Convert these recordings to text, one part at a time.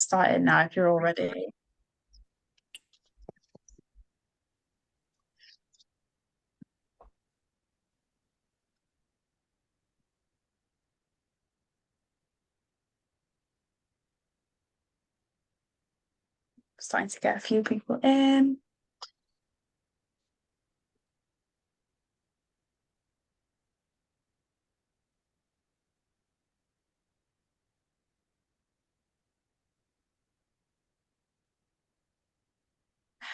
started now if you're all ready. Starting to get a few people in.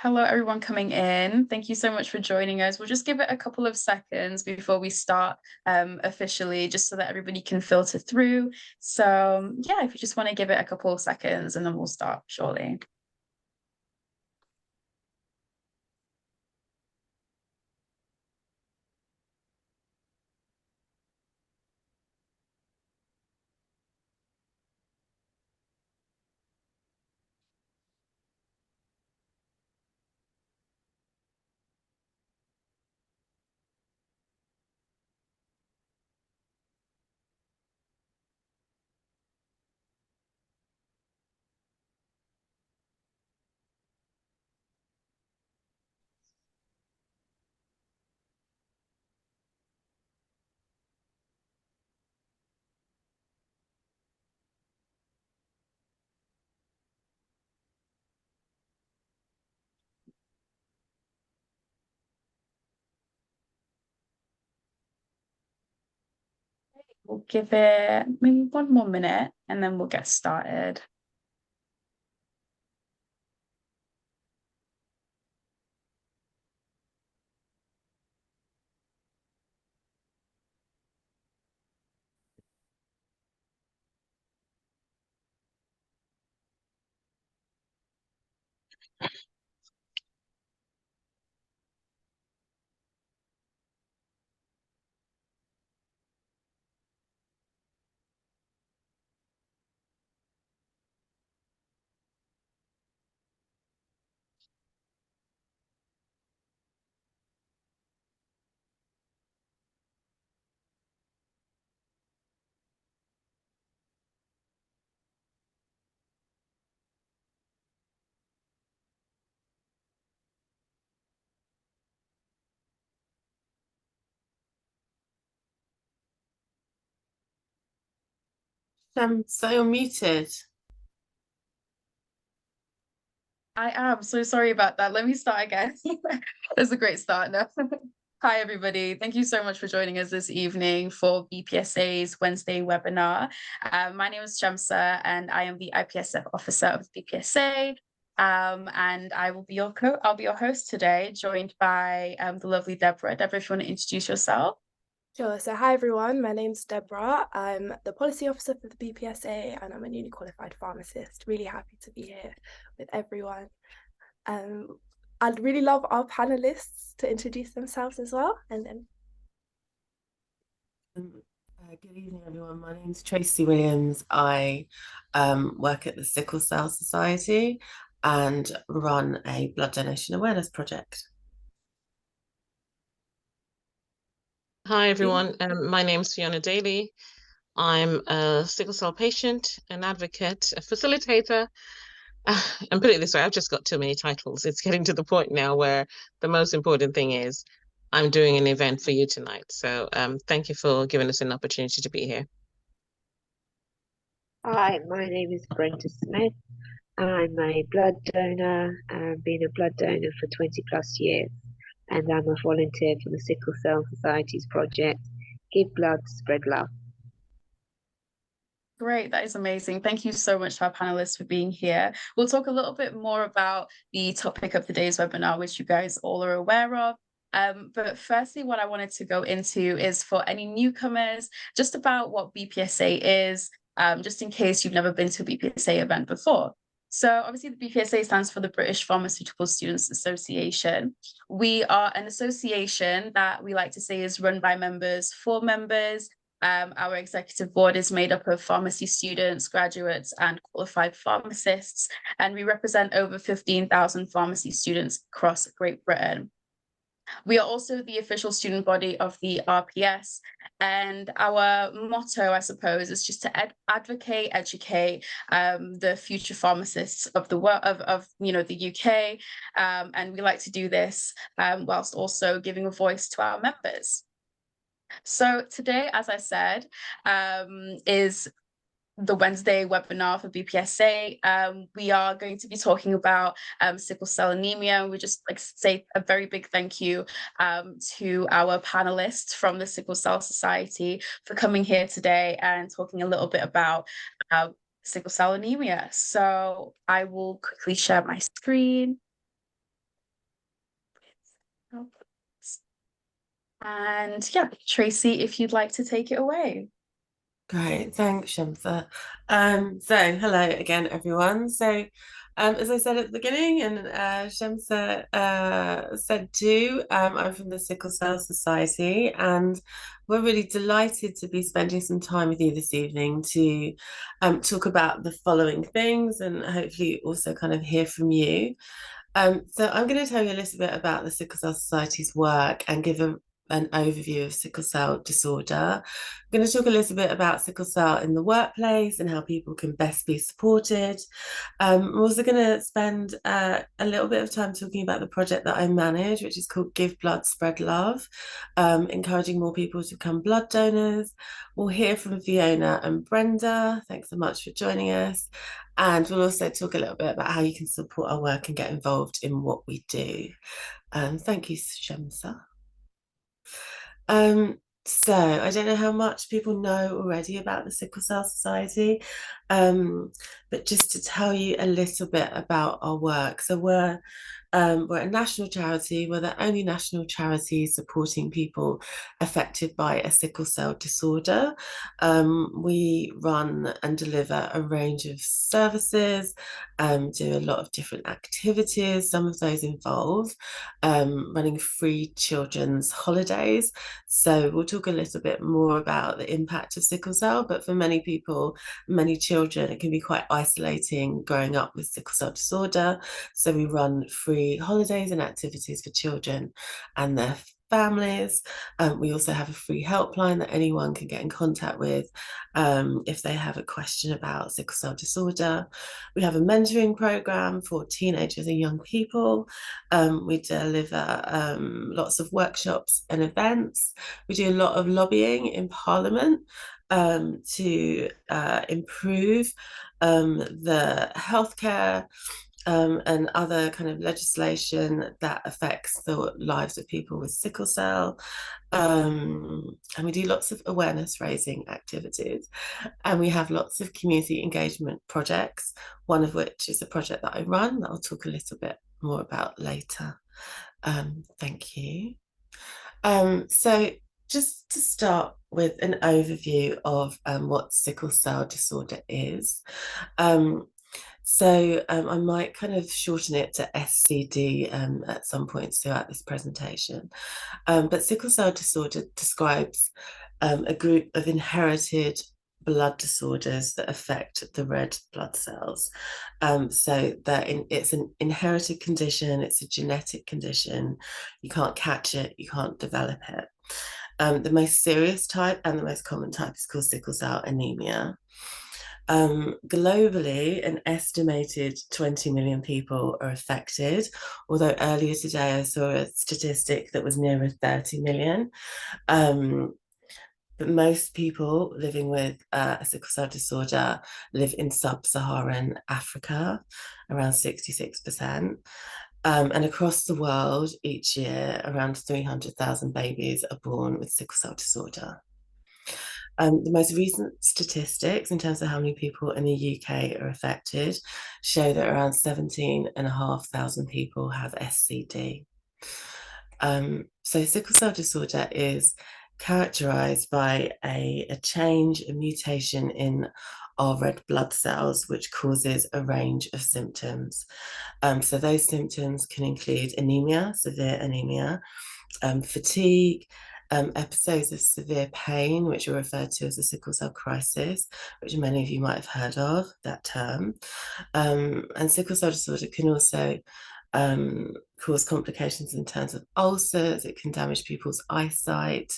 Hello, everyone coming in. Thank you so much for joining us. We'll just give it a couple of seconds before we start officially, just so that everybody can filter through. So yeah, if you just want to give it a couple of seconds and then we'll start shortly. We'll give it maybe 1 more minute and then we'll get started. So you're muted. I am so sorry about that. Let me start again. That's a great start now. Hi, everybody. Thank you so much for joining us this evening for BPSA's Wednesday webinar. My name is Shamsa, and I am the IPSF officer of BPSA. And I'll be your host today, joined by the lovely Deborah. Deborah, if you want to introduce yourself. Sure. So hi everyone, my name's Deborah. I'm the policy officer for the BPSA and I'm a newly qualified pharmacist. Really happy to be here with everyone. I'd really love our panelists to introduce themselves as well. And then good evening everyone. My name's Tracy Williams. I work at the Sickle Cell Society and run a blood donation awareness project. Hi everyone, my name's Fiona Daly. I'm a sickle cell patient, an advocate, a facilitator, and put it this way, I've just got too many titles. It's getting to the point now where the most important thing is I'm doing an event for you tonight. So thank you for giving us an opportunity to be here. Hi, my name is Brenda Smith. I'm a blood donor and been a blood donor for 20 plus years. And I'm a volunteer for the Sickle Cell Society's project, Give Blood, Spread Love. Great, that is amazing. Thank you so much to our panelists for being here. We'll talk a little bit more about the topic of today's webinar, which you guys all are aware of. But firstly, what I wanted to go into is for any newcomers, just about what BPSA is, just in case you've never been to a BPSA event before. So obviously the BPSA stands for the British Pharmaceutical Students Association. We are an association that we like to say is run by members for members. Our executive board is made up of pharmacy students, graduates, and qualified pharmacists, and we represent over 15,000 pharmacy students across Great Britain. We are also the official student body of the RPS, and our motto, I suppose, is just to advocate, educate the future pharmacists of the world of the UK, and we like to do this whilst also giving a voice to our members. So today, as I said, is the Wednesday webinar for BPSA. We are going to be talking about sickle cell anemia. We just like say a very big thank you to our panelists from the Sickle Cell Society for coming here today and talking a little bit about sickle cell anemia. So I will quickly share my screen. And yeah, Tracy, if you'd like to take it away. Great, thanks, Shamsa. So hello again, everyone. So as I said at the beginning, and Shamsa said too, I'm from the Sickle Cell Society, and we're really delighted to be spending some time with you this evening to talk about the following things, and hopefully also kind of hear from you. So I'm going to tell you a little bit about the Sickle Cell Society's work and give an overview of sickle cell disorder. I'm going to talk a little bit about sickle cell in the workplace and how people can best be supported. I'm also going to spend a little bit of time talking about the project that I manage, which is called Give Blood, Spread Love, encouraging more people to become blood donors. We'll hear from Fiona and Brenda. Thanks so much for joining us. And we'll also talk a little bit about how you can support our work and get involved in what we do. Thank you, Shamsa. So I don't know how much people know already about the Sickle Cell Society, but just to tell you a little bit about our work. So we're a national charity. We're the only national charity supporting people affected by a sickle cell disorder. We run and deliver a range of services, do a lot of different activities. Some of those involve running free children's holidays. So we'll talk a little bit more about the impact of sickle cell, but for many people, many children, it can be quite isolating growing up with sickle cell disorder. So we run free holidays and activities for children and their families. We also have a free helpline that anyone can get in contact with if they have a question about sickle cell disorder. We have a mentoring program for teenagers and young people. We deliver lots of workshops and events. We do a lot of lobbying in Parliament to improve the healthcare and other kind of legislation that affects the lives of people with sickle cell. And we do lots of awareness raising activities. And we have lots of community engagement projects, one of which is a project that I run that I'll talk a little bit more about later. Thank you. So just to start with an overview of what sickle cell disorder is. So I might kind of shorten it to SCD at some points throughout this presentation. But sickle cell disorder describes a group of inherited blood disorders that affect the red blood cells. So it's an inherited condition, it's a genetic condition, you can't catch it, you can't develop it. The most serious type and the most common type is called sickle cell anemia. Globally, an estimated 20 million people are affected, although earlier today I saw a statistic that was nearer 30 million. But most people living with a sickle cell disorder live in sub-Saharan Africa, around 66%. And across the world, each year, around 300,000 babies are born with sickle cell disorder. The most recent statistics in terms of how many people in the UK are affected show that around 17,500 people have SCD. So sickle cell disorder is characterized by a change, a mutation in our red blood cells, which causes a range of symptoms. So those symptoms can include anemia, severe anemia, fatigue, episodes of severe pain, which are referred to as a sickle cell crisis, which many of you might have heard of, that term. And sickle cell disorder can also cause complications in terms of ulcers. It can damage people's eyesight.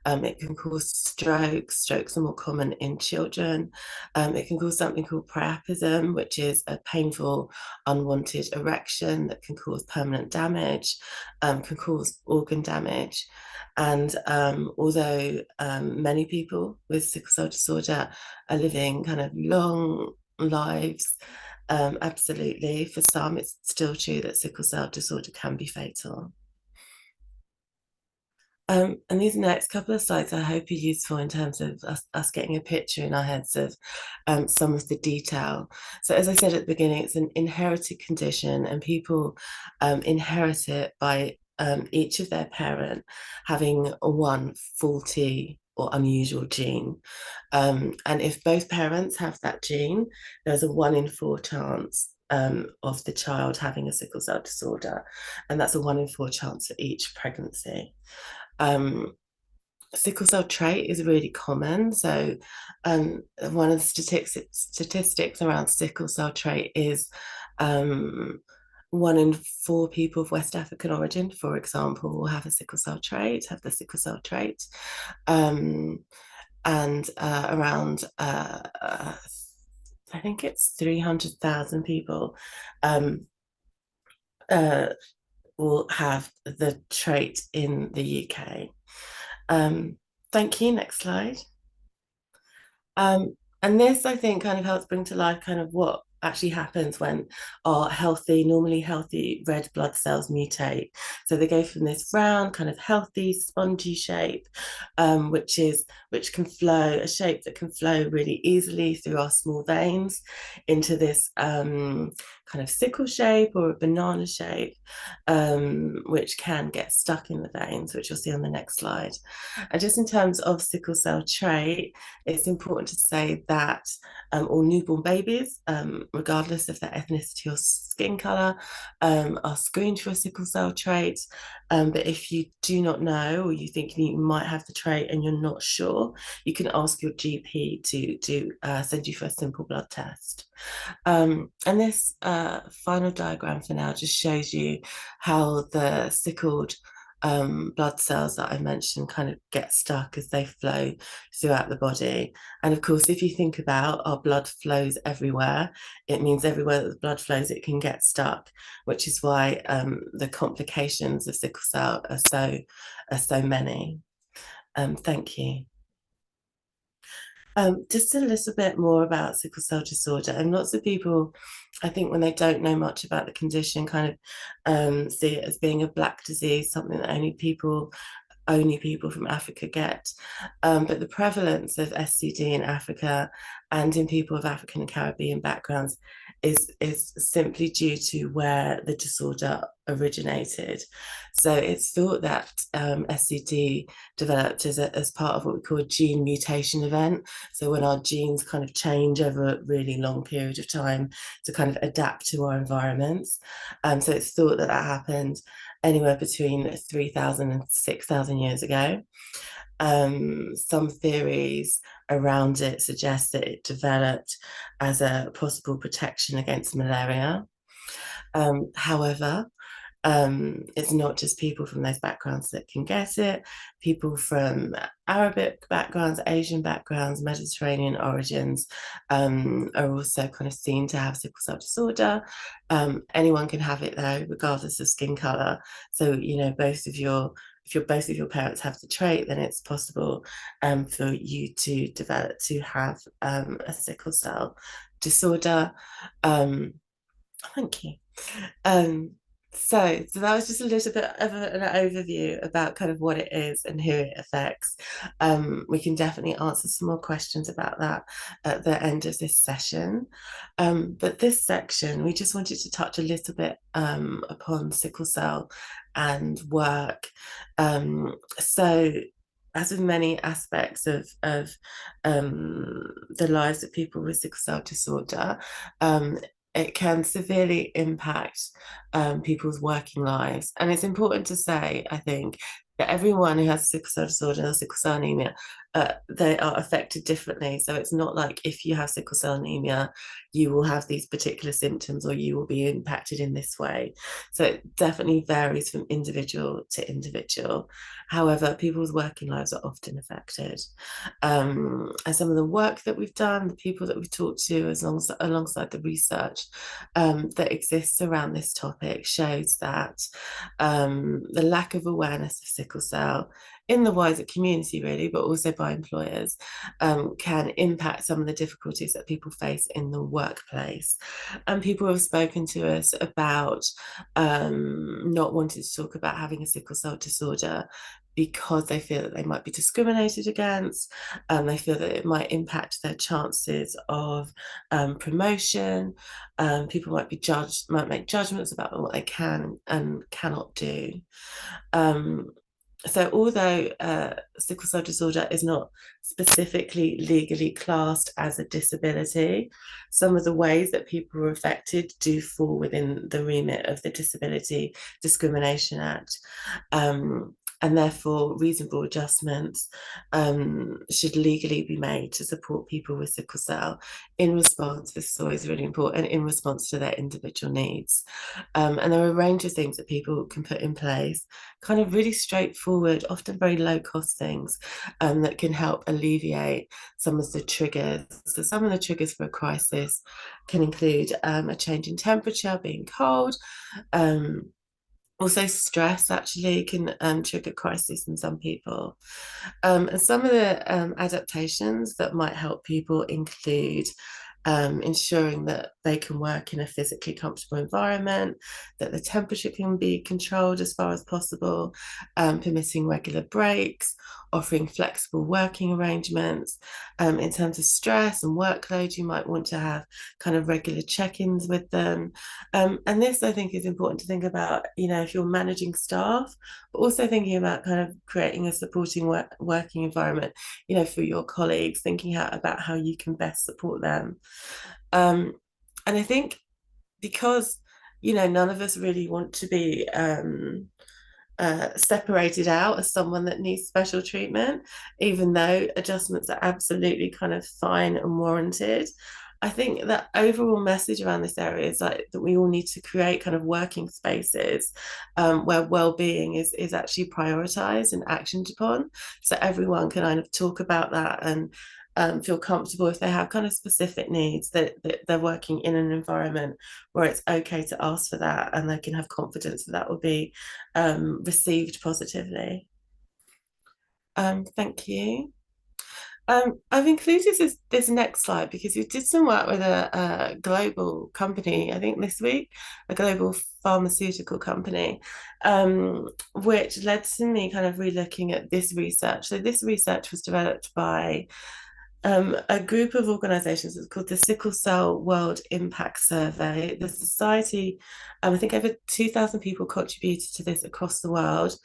It can cause strokes. Strokes are more common in children. It can cause something called priapism, which is a painful, unwanted erection that can cause permanent damage, can cause organ damage. And although many people with sickle cell disorder are living kind of long lives, absolutely, for some, it's still true that sickle cell disorder can be fatal. And these next couple of slides I hope are useful in terms of us getting a picture in our heads of some of the detail. So as I said at the beginning, it's an inherited condition, and people inherit it by each of their parent having one faulty or unusual gene. And if both parents have that gene, there's a 1 in 4 chance of the child having a sickle cell disorder, and that's a 1 in 4 chance for each pregnancy. Sickle cell trait is really common. So one of the statistics around sickle cell trait is 1 in 4 people of West African origin, for example, will have a sickle cell trait, have the sickle cell trait. And around, I think it's 300,000 people will have the trait in the UK. Thank you. Next slide. And this, I think, kind of helps bring to life kind of what actually happens when our normally healthy red blood cells mutate. So they go from this round, kind of healthy, spongy shape, which can flow, a shape that can flow really easily through our small veins, into this kind of sickle shape or a banana shape, which can get stuck in the veins, which you'll see on the next slide. And just in terms of sickle cell trait, it's important to say that all newborn babies, regardless of their ethnicity or skin color, are screened for a sickle cell trait. But if you do not know, or you think you might have the trait and you're not sure, you can ask your GP to send you for a simple blood test. And this final diagram for now just shows you how the sickled blood cells that I mentioned kind of get stuck as they flow throughout the body. And of course, if you think about our blood flows everywhere, it means everywhere that the blood flows, it can get stuck, which is why the complications of sickle cell are so many. Thank you. Just a little bit more about sickle cell disorder. And lots of people, I think, when they don't know much about the condition, kind of see it as being a black disease, something that only people from Africa get. But the prevalence of SCD in Africa and in people of African and Caribbean backgrounds is simply due to where the disorder originated. So it's thought that SCD developed as part of what we call a gene mutation event. So when our genes kind of change over a really long period of time to kind of adapt to our environments. So it's thought that happened anywhere between 3,000 and 6,000 years ago. Some theories around it suggest that it developed as a possible protection against malaria. However, it's not just people from those backgrounds that can get it. People from Arabic backgrounds, Asian backgrounds, Mediterranean origins are also kind of seen to have sickle cell disorder. Anyone can have it though, regardless of skin color. So, you know, if both of your parents have the trait, then it's possible for you to have a sickle cell disorder. Thank you. So that was just a little bit of an overview about kind of what it is and who it affects. We can definitely answer some more questions about that at the end of this session. But this section, we just wanted to touch a little bit upon sickle cell and work. So as with many aspects of the lives of people with sickle cell disorder, it can severely impact people's working lives. And it's important to say, I think, that everyone who has sickle cell disorder or sickle cell anemia they are affected differently. So it's not like if you have sickle cell anemia, you will have these particular symptoms or you will be impacted in this way. So it definitely varies from individual to individual. However, people's working lives are often affected. And some of the work that we've done, the people that we've talked to, alongside the research that exists around this topic, shows that the lack of awareness of sickle cell in the wider community, really, but also by employers, can impact some of the difficulties that people face in the workplace. And people have spoken to us about not wanting to talk about having a sickle cell disorder because they feel that they might be discriminated against, and they feel that it might impact their chances of promotion. People might make judgments about what they can and cannot do. So although sickle cell disorder is not specifically legally classed as a disability, some of the ways that people are affected do fall within the remit of the Disability Discrimination Act. And therefore reasonable adjustments should legally be made to support people with sickle cell in response, this is always really important, in response to their individual needs. And there are a range of things that people can put in place, kind of really straightforward, often very low cost things that can help alleviate some of the triggers. So some of the triggers for a crisis can include a change in temperature, being cold, also stress actually can trigger crisis in some people. And some of the adaptations that might help people include ensuring that they can work in a physically comfortable environment, that the temperature can be controlled as far as possible, permitting regular breaks, offering flexible working arrangements. In terms of stress and workload, you might want to have kind of regular check-ins with them. And this, I think, is important to think about, if you're managing staff, but also thinking about kind of creating a supporting working environment, for your colleagues, thinking about how you can best support them. And I think because, none of us really want to be separated out as someone that needs special treatment, even though adjustments are absolutely kind of fine and warranted. I think that overall message around this area is like that we all need to create kind of working spaces where well-being is actually prioritized and actioned upon, so everyone can kind of talk about that and feel comfortable if they have kind of specific needs, that they're working in an environment where it's okay to ask for that and they can have confidence that will be received positively. Thank you. I've included this next slide because we did some work with a global company, I think this week, a global pharmaceutical company, which led to me kind of re-looking at this research. So this research was developed by a group of organisations. It's called the Sickle Cell World Impact Survey. The society, I think over 2,000 people contributed to this across the world.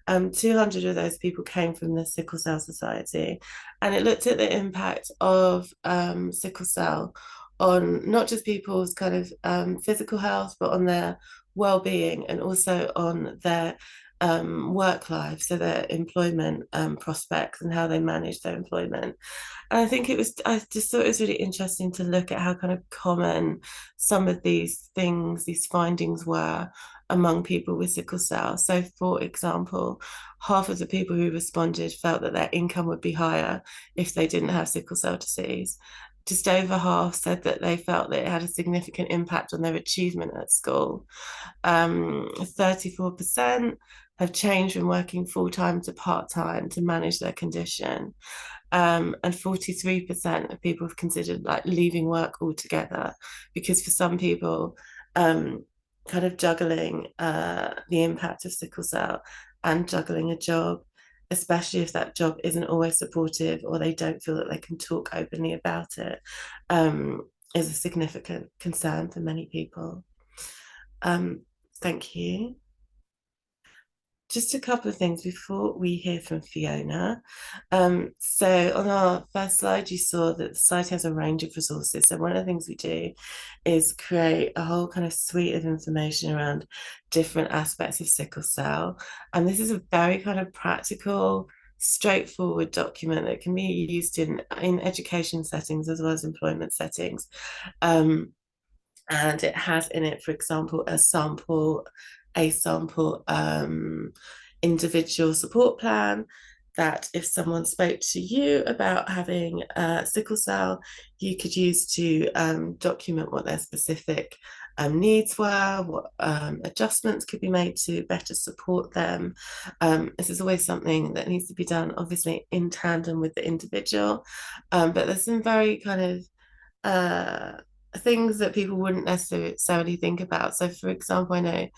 200 of those people came from the Sickle Cell Society, and it looked at the impact of sickle cell on not just people's kind of physical health, but on their well-being and also on their work life, so their employment prospects and how they manage their employment. And I just thought it was really interesting to look at how kind of common some of these findings were among people with sickle cell. So for example, half of the people who responded felt that their income would be higher if they didn't have sickle cell disease. Just over half said that they felt that it had a significant impact on their achievement at school. 34% have changed from working full-time to part-time to manage their condition. And 43% of people have considered like leaving work altogether, because for some people, kind of juggling the impact of sickle cell and juggling a job, especially if that job isn't always supportive or they don't feel that they can talk openly about it, is a significant concern for many people. Thank you. Just a couple of things before we hear from Fiona. So on our first slide, you saw that the site has a range of resources. So one of the things we do is create a whole kind of suite of information around different aspects of sickle cell. And this is a very kind of practical, straightforward document that can be used in education settings as well as employment settings. And it has in it, for example, a sample individual support plan that if someone spoke to you about having sickle cell, you could use to document what their specific needs were, what adjustments could be made to better support them. This is always something that needs to be done, obviously, in tandem with the individual. But there's some very kind of things that people wouldn't necessarily think about. So, for example, I know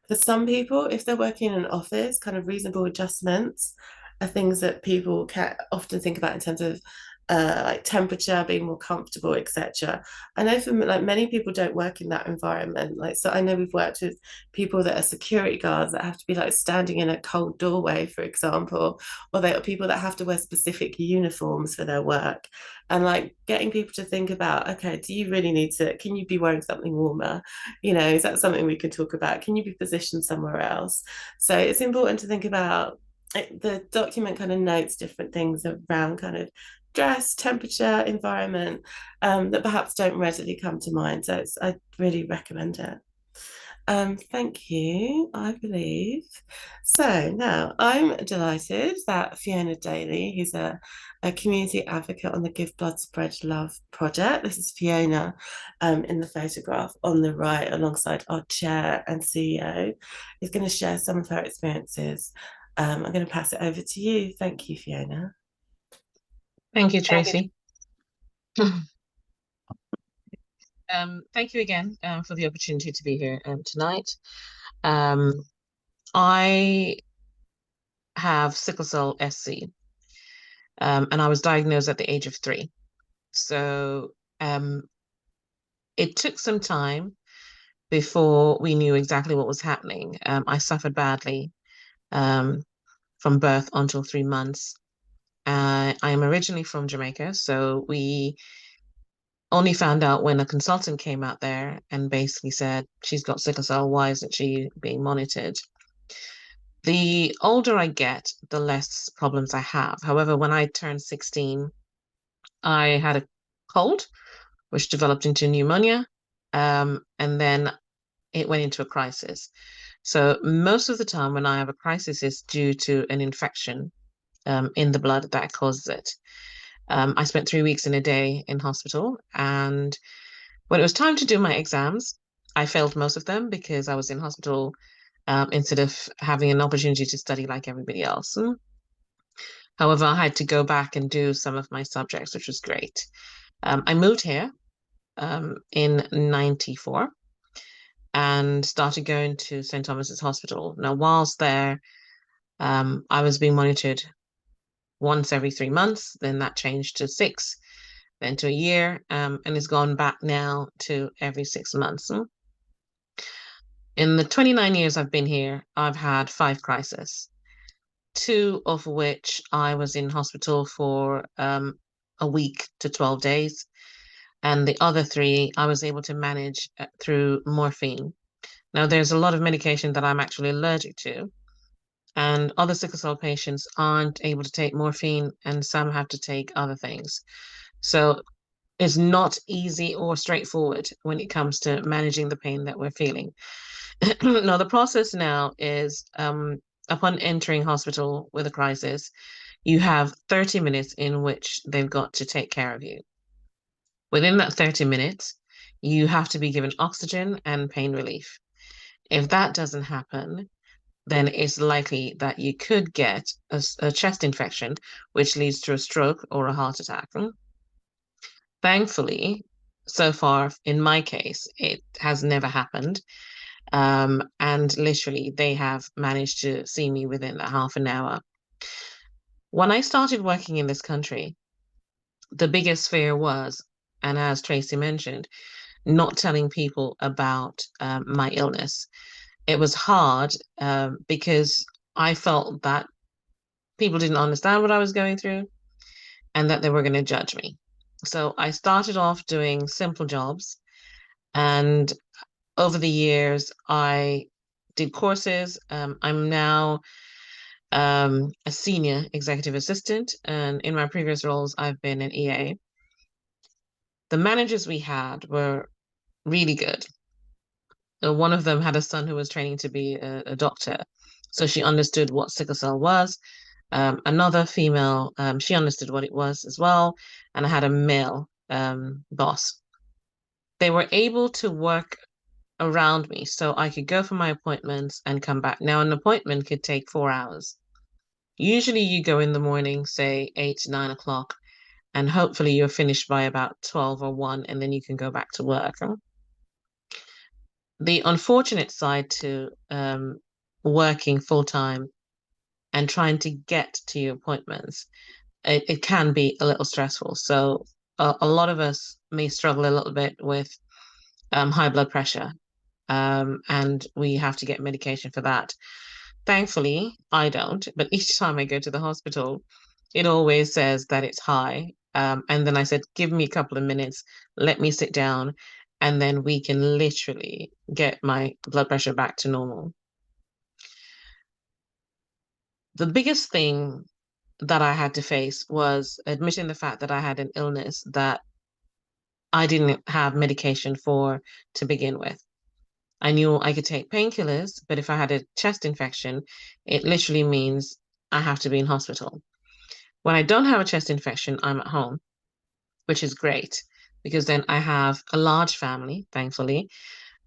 for some people, if they're working in an office, kind of reasonable adjustments are things that people can often think about in terms of like temperature, being more comfortable, etc. I know for like many people don't work in that environment. Like, so I know we've worked with people that are security guards that have to be like standing in a cold doorway, for example, or they are people that have to wear specific uniforms for their work. And like getting people to think about, okay, do you really need to, can you be wearing something warmer? You know, is that something we can talk about? Can you be positioned somewhere else? So it's important to think about the document kind of notes different things around kind of dress, temperature, environment that perhaps don't readily come to mind. So I really recommend it. Thank you, I believe. So now I'm delighted that Fiona Daly, who's a community advocate on the Give Blood Spread Love project. This is Fiona in the photograph on the right alongside our chair and CEO, is going to share some of her experiences. I'm going to pass it over to you. Thank you, Fiona. Thank you, Tracy. Thank you again for the opportunity to be here tonight. I have sickle cell SC, and I was diagnosed at the age of 3. So it took some time before we knew exactly what was happening. I suffered badly from birth until 3 months. I am originally from Jamaica, so we only found out when a consultant came out there and basically said, she's got sickle cell, why isn't she being monitored? The older I get, the less problems I have. However, when I turned 16, I had a cold, which developed into pneumonia, and then it went into a crisis. So most of the time when I have a crisis, it's due to an infection in the blood that causes it. I spent 3 weeks in a day in hospital, and when it was time to do my exams, I failed most of them because I was in hospital instead of having an opportunity to study like everybody else. However, I had to go back and do some of my subjects, which was great. I moved here in 94 and started going to St. Thomas's Hospital. Now, whilst there, I was being monitored once every 3 months, then that changed to 6, then to a year, and it's gone back now to every 6 months. In the 29 years I've been here, I've had 5 crises, 2 of which I was in hospital for a week to 12 days. And the other 3, I was able to manage through morphine. Now, there's a lot of medication that I'm actually allergic to, and other sickle cell patients aren't able to take morphine, and some have to take other things. So it's not easy or straightforward when it comes to managing the pain that we're feeling. Now, the process now is upon entering hospital with a crisis, you have 30 minutes in which they've got to take care of you. Within that 30 minutes, you have to be given oxygen and pain relief. If that doesn't happen, then it's likely that you could get a chest infection, which leads to a stroke or a heart attack. Thankfully, so far, in my case, it has never happened. And literally, they have managed to see me within a half an hour. When I started working in this country, the biggest fear was, and as Tracy mentioned, not telling people about my illness. It was hard because I felt that people didn't understand what I was going through and that they were going to judge me. So I started off doing simple jobs, and over the years I did courses. I'm now a senior executive assistant, and in my previous roles, I've been an EA. The managers we had were really good. One of them had a son who was training to be a doctor, so she understood what sickle cell was. Another female, she understood what it was as well, and I had a male boss. They were able to work around me so I could go for my appointments and come back. Now, an appointment could take 4 hours. Usually you go in the morning, say 8, 9 o'clock, and hopefully you're finished by about 12 or 1, and then you can go back to work. The unfortunate side to working full time and trying to get to your appointments, it can be a little stressful. So a lot of us may struggle a little bit with high blood pressure, and we have to get medication for that. Thankfully, I don't, but each time I go to the hospital, it always says that it's high. And then I said, give me a couple of minutes, let me sit down, and then we can literally get my blood pressure back to normal. The biggest thing that I had to face was admitting the fact that I had an illness that I didn't have medication for to begin with. I knew I could take painkillers, but if I had a chest infection, it literally means I have to be in hospital. When I don't have a chest infection, I'm at home, which is great because then I have a large family, thankfully,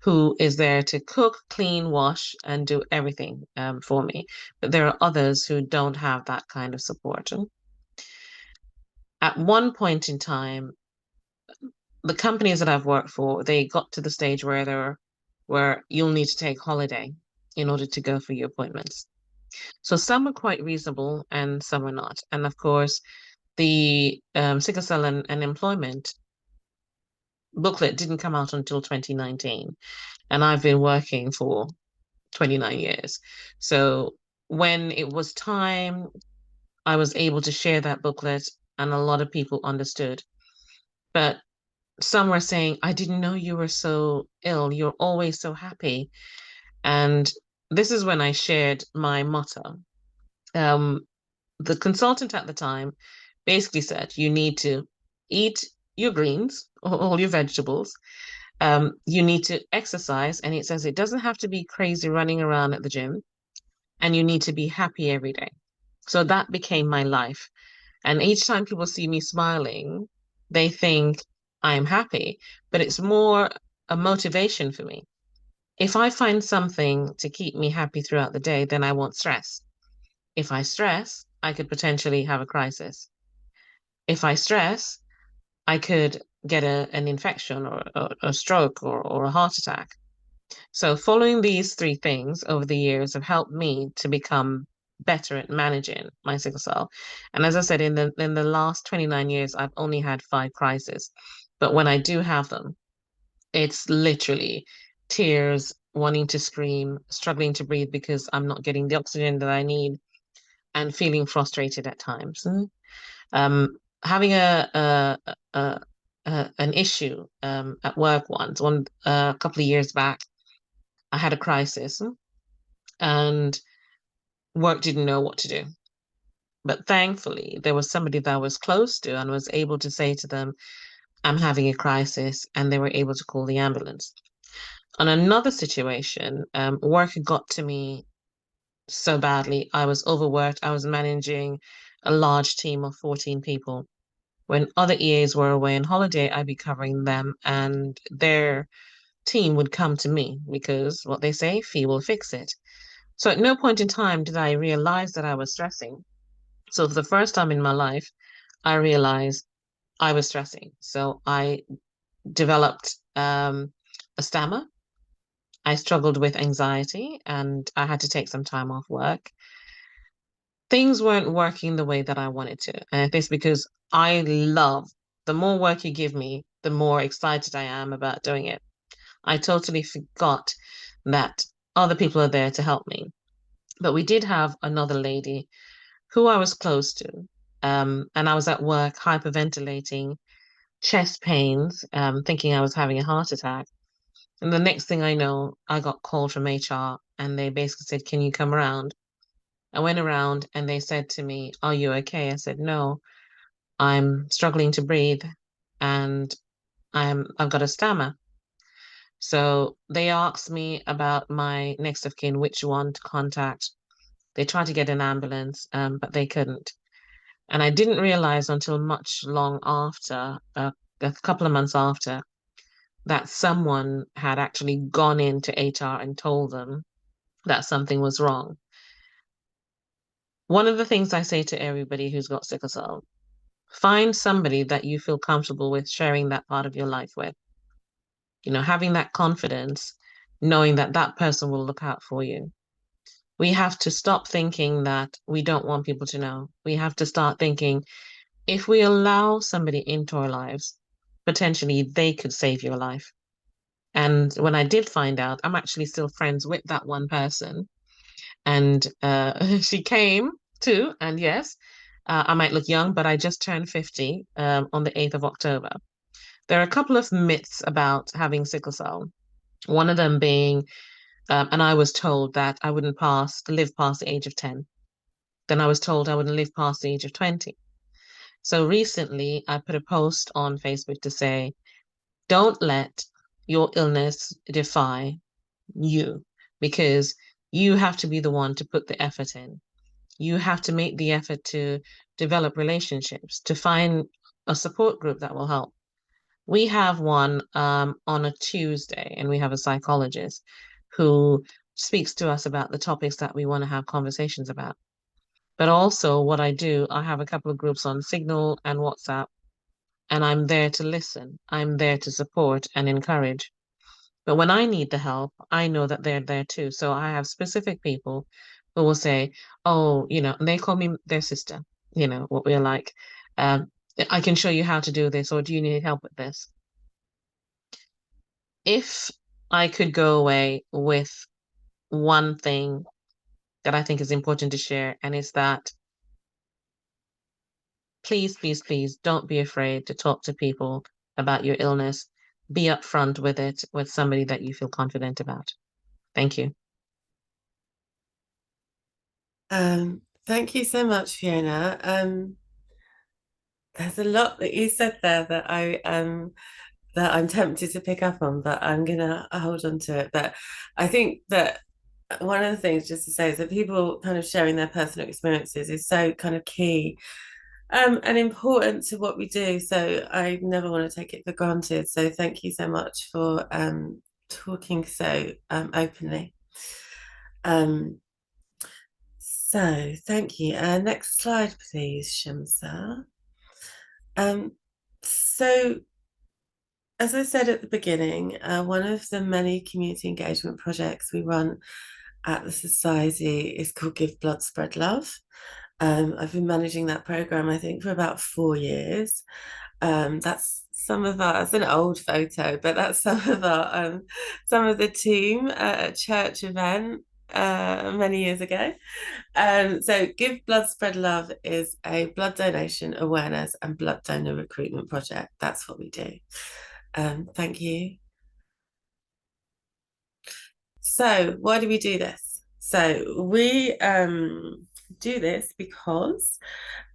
who is there to cook, clean, wash, and do everything for me. But there are others who don't have that kind of support. At one point in time, the companies that I've worked for, they got to the stage where you'll need to take holiday in order to go for your appointments. So some are quite reasonable and some are not. And of course, the sickle cell and employment booklet didn't come out until 2019. And I've been working for 29 years. So when it was time, I was able to share that booklet and a lot of people understood. But some were saying, I didn't know you were so ill. You're always so happy. And this is when I shared my motto. The consultant at the time basically said, you need to eat your greens, all your vegetables. You need to exercise. And it says it doesn't have to be crazy running around at the gym. And you need to be happy every day. So that became my life. And each time people see me smiling, they think I'm happy, but it's more a motivation for me. If I find something to keep me happy throughout the day, then I won't stress. If I stress, I could potentially have a crisis. If I stress, I could get an infection or a stroke or a heart attack. So following these 3 things over the years have helped me to become better at managing my sickle cell. And as I said, in the last 29 years, I've only had 5 crises. But when I do have them, it's literally tears, wanting to scream, struggling to breathe because I'm not getting the oxygen that I need, and feeling frustrated at times. Having an issue at work once, a couple of years back, I had a crisis and work didn't know what to do. But thankfully, there was somebody that I was close to and was able to say to them, I'm having a crisis, and they were able to call the ambulance. On another situation, work had got to me so badly. I was overworked. I was managing a large team of 14 people. When other EAs were away on holiday, I'd be covering them, and their team would come to me because what they say, fee will fix it. So at no point in time did I realize that I was stressing. So for the first time in my life, I realized I was stressing. So I developed a stammer. I struggled with anxiety and I had to take some time off work. Things weren't working the way that I wanted to. And it's because I love the more work you give me, the more excited I am about doing it. I totally forgot that other people are there to help me. But we did have another lady who I was close to. And I was at work hyperventilating, chest pains, thinking I was having a heart attack. And the next thing I know, I got called from HR and they basically said, can you come around? I went around and they said to me, "Are you okay?" I said, "No, I'm struggling to breathe and I've got a stammer." So they asked me about my next of kin, which one to contact. They tried to get an ambulance, but they couldn't. And I didn't realize until much long after, a couple of months after, that someone had actually gone into HR and told them that something was wrong. One of the things I say to everybody who's got sickle cell, find somebody that you feel comfortable with sharing that part of your life with. You know, having that confidence, knowing that that person will look out for you. We have to stop thinking that we don't want people to know. We have to start thinking, if we allow somebody into our lives, potentially they could save your life. And when I did find out, I'm actually still friends with that one person. And she came too. And yes, I might look young, but I just turned 50 on the 8th of October. There are a couple of myths about having sickle cell. One of them being, and I was told that I wouldn't live past the age of 10. Then I was told I wouldn't live past the age of 20. So recently I put a post on Facebook to say, don't let your illness defy you, because you have to be the one to put the effort in. You have to make the effort to develop relationships, to find a support group that will help. We have one on a Tuesday, and we have a psychologist who speaks to us about the topics that we want to have conversations about. But also what I do, I have a couple of groups on Signal and WhatsApp, and I'm there to listen. I'm there to support and encourage. But when I need the help, I know that they're there too. So I have specific people who will say, "Oh, and they call me their sister, what we're like. Um, I can show you how to do this, or do you need help with this?" If I could go away with one thing that I think is important to share, and it's that please, please, please don't be afraid to talk to people about your illness. Be upfront with it with somebody that you feel confident about. Thank you. Thank you so much, Fiona. There's a lot that you said there that I'm tempted to pick up on, but I'm gonna hold on to it. But I think that one of the things just to say is that people kind of sharing their personal experiences is so kind of key and important to what we do. So I never want to take it for granted. So thank you so much for talking so openly. So thank you. Next slide, please, Shamsa. So as I said at the beginning, one of the many community engagement projects we run at the Society is called Give Blood, Spread Love. I've been managing that program, I think, for about 4 years. That's it's an old photo, but that's some of the team at a church event many years ago. So Give Blood, Spread Love is a blood donation awareness and blood donor recruitment project. That's what we do. Thank you. So why do we do this? So we do this because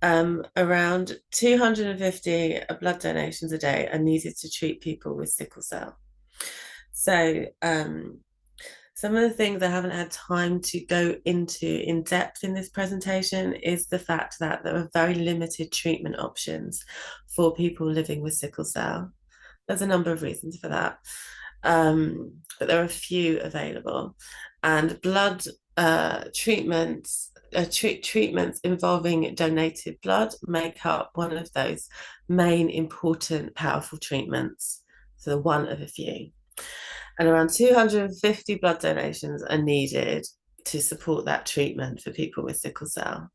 around 250 blood donations a day are needed to treat people with sickle cell. So some of the things I haven't had time to go into in depth in this presentation is the fact that there are very limited treatment options for people living with sickle cell. There's a number of reasons for that, but there are a few available. And blood treatments involving donated blood make up one of those main important powerful treatments, so one of a few. And around 250 blood donations are needed to support that treatment for people with sickle cell.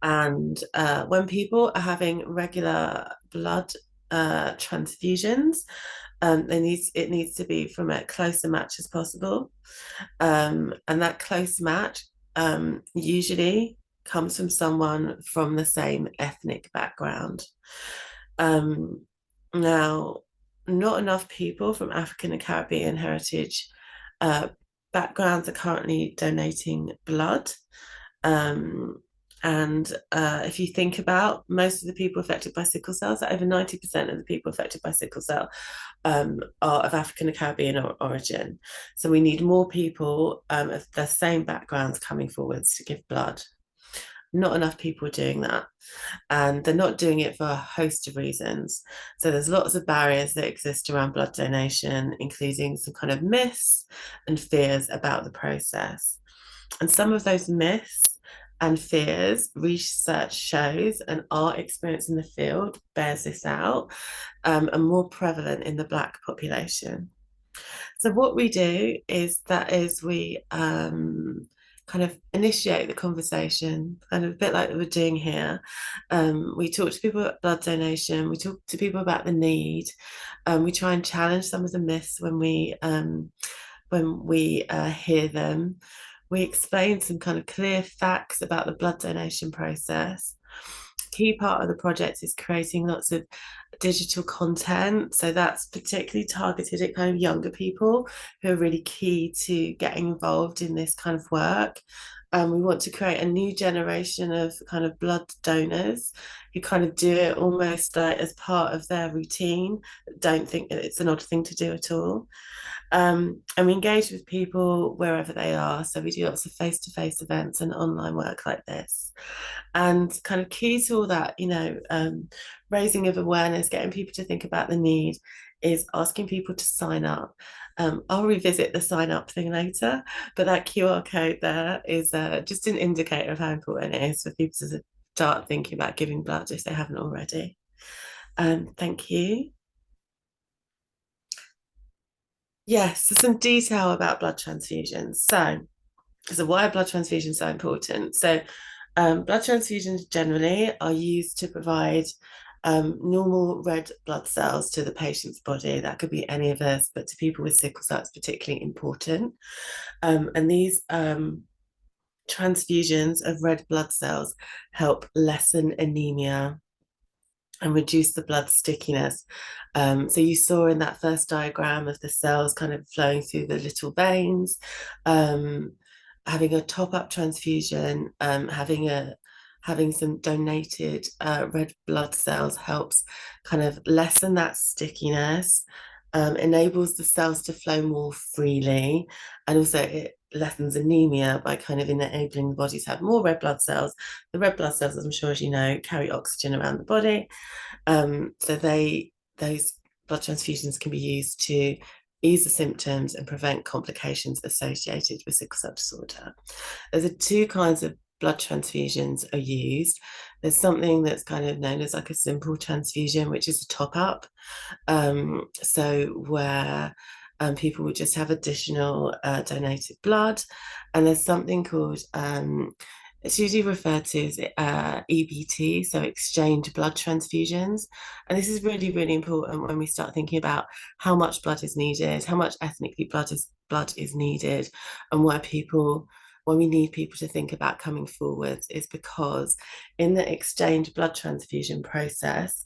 And when people are having regular blood transfusions, it needs to be from a closer match as possible. And that close match usually comes from someone from the same ethnic background. Now, not enough people from African and Caribbean heritage backgrounds are currently donating blood. And if you think about most of the people affected by sickle cell, so over 90% of the people affected by sickle cell are of African and Caribbean origin. So we need more people of the same backgrounds coming forwards to give blood. Not enough people are doing that. And they're not doing it for a host of reasons. So there's lots of barriers that exist around blood donation, including some kind of myths and fears about the process. And some of those myths and fears, research shows, and our experience in the field bears this out, are more prevalent in the Black population. So what we do is we kind of initiate the conversation, kind of a bit like we're doing here. We talk to people about blood donation. We talk to people about the need. We try and challenge some of the myths when we hear them. We explain some kind of clear facts about the blood donation process. Key part of the project is creating lots of digital content. So that's particularly targeted at kind of younger people who are really key to getting involved in this kind of work. We want to create a new generation of kind of blood donors who kind of do it almost like as part of their routine, don't think that it's an odd thing to do at all. And we engage with people wherever they are. So we do lots of face-to-face events and online work like this. And kind of key to all that, raising of awareness, getting people to think about the need, is asking people to sign up. I'll revisit the sign up thing later, but that QR code there is just an indicator of how important it is for people to start thinking about giving blood if they haven't already. Thank you. Yes, so some detail about blood transfusions. So why are blood transfusions so important? So blood transfusions generally are used to provide normal red blood cells to the patient's body. That could be any of us, but to people with sickle cell, it's particularly important. And these transfusions of red blood cells help lessen anemia and reduce the blood stickiness. So you saw in that first diagram of the cells kind of flowing through the little veins, having a top-up transfusion, having some donated red blood cells helps kind of lessen that stickiness, enables the cells to flow more freely, and also it lessens anemia by kind of enabling the body to have more red blood cells. The red blood cells, as I'm sure as you know, carry oxygen around the body. So those blood transfusions can be used to ease the symptoms and prevent complications associated with sickle cell disorder. There's two kinds of blood transfusions are used. There's something that's kind of known as like a simple transfusion, which is a top-up. So where people would just have additional donated blood. And there's something called, it's usually referred to as EBT, so exchange blood transfusions. And this is really, really important when we start thinking about how much blood is needed, how much ethnically blood is needed, and why we need people to think about coming forward is because in the exchange blood transfusion process,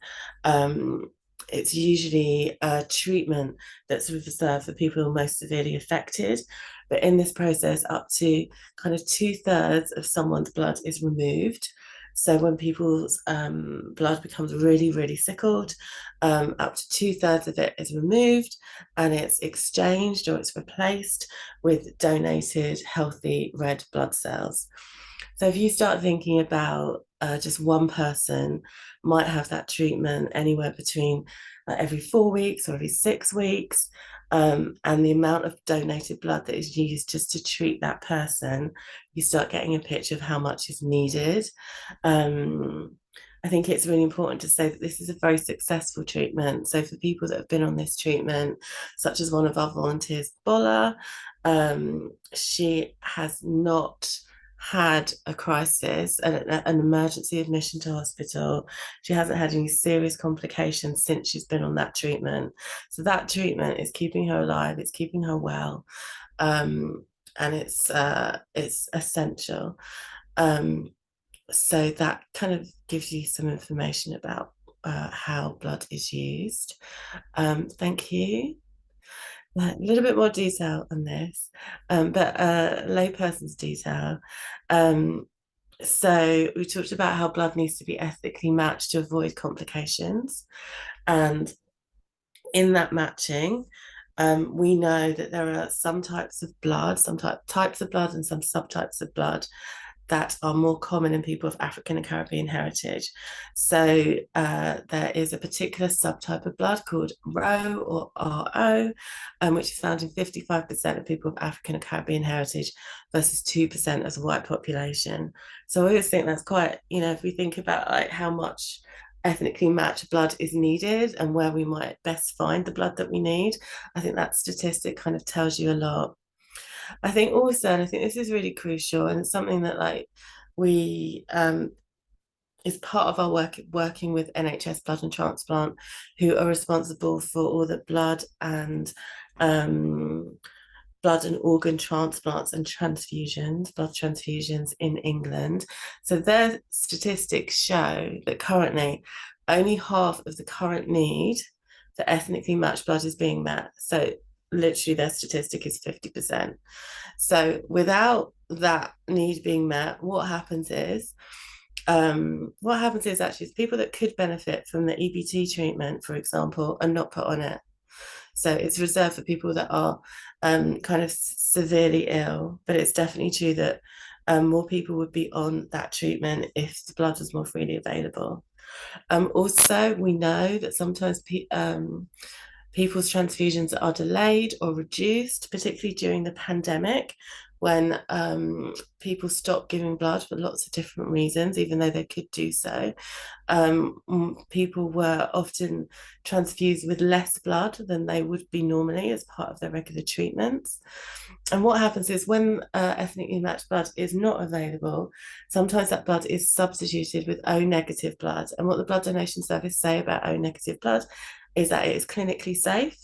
it's usually a treatment that's reserved for people who are most severely affected. But in this process, up to kind of 2/3 of someone's blood is removed. So when people's blood becomes really, really sickled, up to 2/3 of it is removed and it's exchanged or it's replaced with donated healthy red blood cells. So if you start thinking about just one person might have that treatment anywhere between every 4 weeks or every 6 weeks, and the amount of donated blood that is used just to treat that person, you start getting a picture of how much is needed. I think it's really important to say that this is a very successful treatment. So for people that have been on this treatment, such as one of our volunteers, Bola, she has not had a crisis, an emergency admission to hospital. She hasn't had any serious complications since she's been on that treatment. So that treatment is keeping her alive, it's keeping her well, and it's essential. So that kind of gives you some information about how blood is used. Thank you. A little bit more detail on this, but layperson's detail. So we talked about how blood needs to be ethically matched to avoid complications. And in that matching, we know that there are some types of blood, types of blood and some subtypes of blood that are more common in people of African and Caribbean heritage. So there is a particular subtype of blood called RO or RO, which is found in 55% of people of African and Caribbean heritage versus 2% as a white population. So I always think that's quite, if we think about like how much ethnically matched blood is needed and where we might best find the blood that we need, I think that statistic kind of tells you a lot. I think also, and I think this is really crucial, and it's something that like we is part of our working with NHS Blood and Transplant, who are responsible for all the blood and organ transplants and blood transfusions in England. So their statistics show that currently only half of the current need for ethnically matched blood is being met. So literally their statistic is 50%. So without that need being met, what happens is actually people that could benefit from the EBT treatment, for example, are not put on it. So it's reserved for people that are kind of severely ill, but it's definitely true that more people would be on that treatment if the blood was more freely available. Also, we know that sometimes people's transfusions are delayed or reduced, particularly during the pandemic, when people stopped giving blood for lots of different reasons, even though they could do so. People were often transfused with less blood than they would be normally as part of their regular treatments. And what happens is when ethnically matched blood is not available, sometimes that blood is substituted with O negative blood. And what the Blood Donation Service say about O negative blood is that it is clinically safe,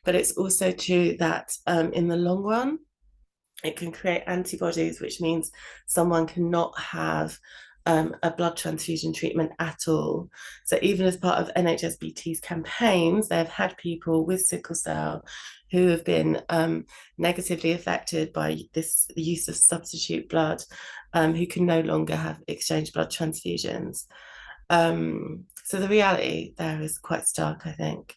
but it's also true that in the long run, it can create antibodies, which means someone cannot have a blood transfusion treatment at all. So even as part of NHSBT's campaigns, they've had people with sickle cell who have been negatively affected by the use of substitute blood, who can no longer have exchange blood transfusions. So the reality there is quite stark, I think.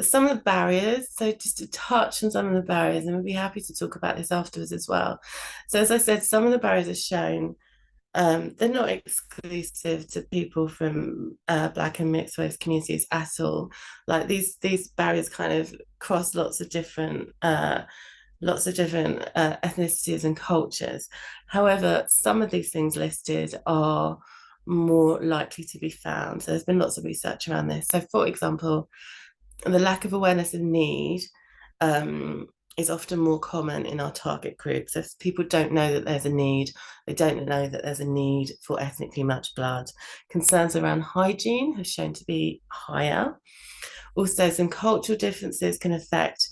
Some of the barriers, so just to touch on some of the barriers, and we'd be happy to talk about this afterwards as well. So as I said, some of the barriers are shown. They're not exclusive to people from Black and mixed race communities at all. Like these barriers kind of cross lots of different ethnicities and cultures. However, some of these things listed are more likely to be found. So there's been lots of research around this. So for example, the lack of awareness of need is often more common in our target groups. So if people don't know that there's a need, they don't know that there's a need for ethnically matched blood. Concerns around hygiene have shown to be higher. Also, some cultural differences can affect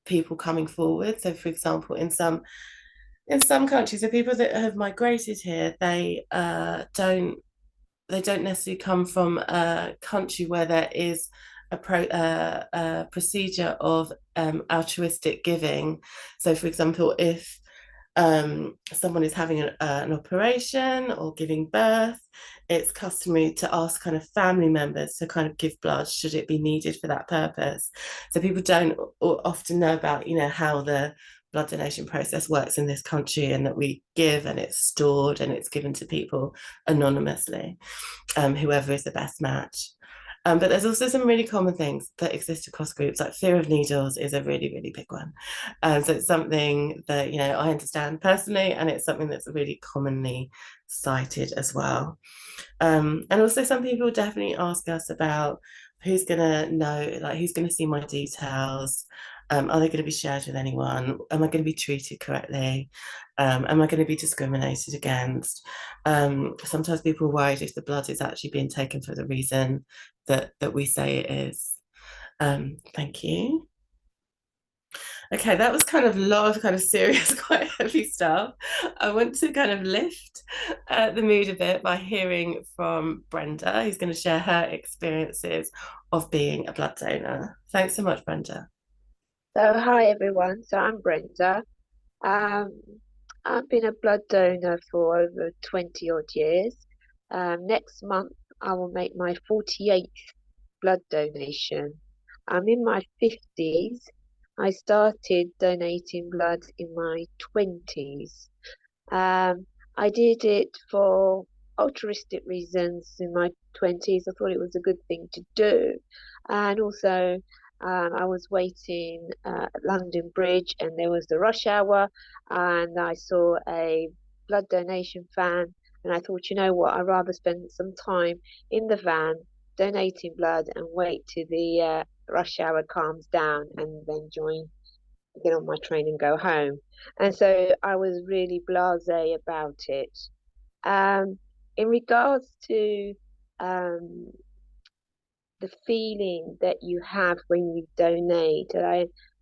people coming forward. So for example, in some countries, so people that have migrated here, they don't necessarily come from a country where there is a procedure of altruistic giving. So for example, if someone is having an operation or giving birth, it's customary to ask kind of family members to kind of give blood should it be needed for that purpose. So people don't often know about, how the blood donation process works in this country, and that we give and it's stored and it's given to people anonymously, whoever is the best match. But there's also some really common things that exist across groups, like fear of needles is a really, really big one. So it's something that, I understand personally, and it's something that's really commonly cited as well. And also some people definitely ask us about who's going to know, like who's going to see my details. Are they going to be shared with anyone? Am I going to be treated correctly? Am I going to be discriminated against? Sometimes people are worried if the blood is actually being taken for the reason that we say it is. Thank you. Okay, that was kind of a lot of kind of serious, quite heavy stuff. I want to kind of lift the mood a bit by hearing from Brenda, who's going to share her experiences of being a blood donor. Thanks so much, Brenda. So hi everyone, so I'm Brenda. I've been a blood donor for over 20 odd years. Next month, I will make my 48th blood donation. I'm in my 50s. I started donating blood in my 20s. I did it for altruistic reasons in my 20s. I thought it was a good thing to do. And also, I was waiting at London Bridge and there was the rush hour, and I saw a blood donation van. And I thought, you know what, I'd rather spend some time in the van donating blood and wait till the rush hour calms down and then get on my train and go home. And so I was really blasé about it. In regards to um, the feeling that you have when you donate,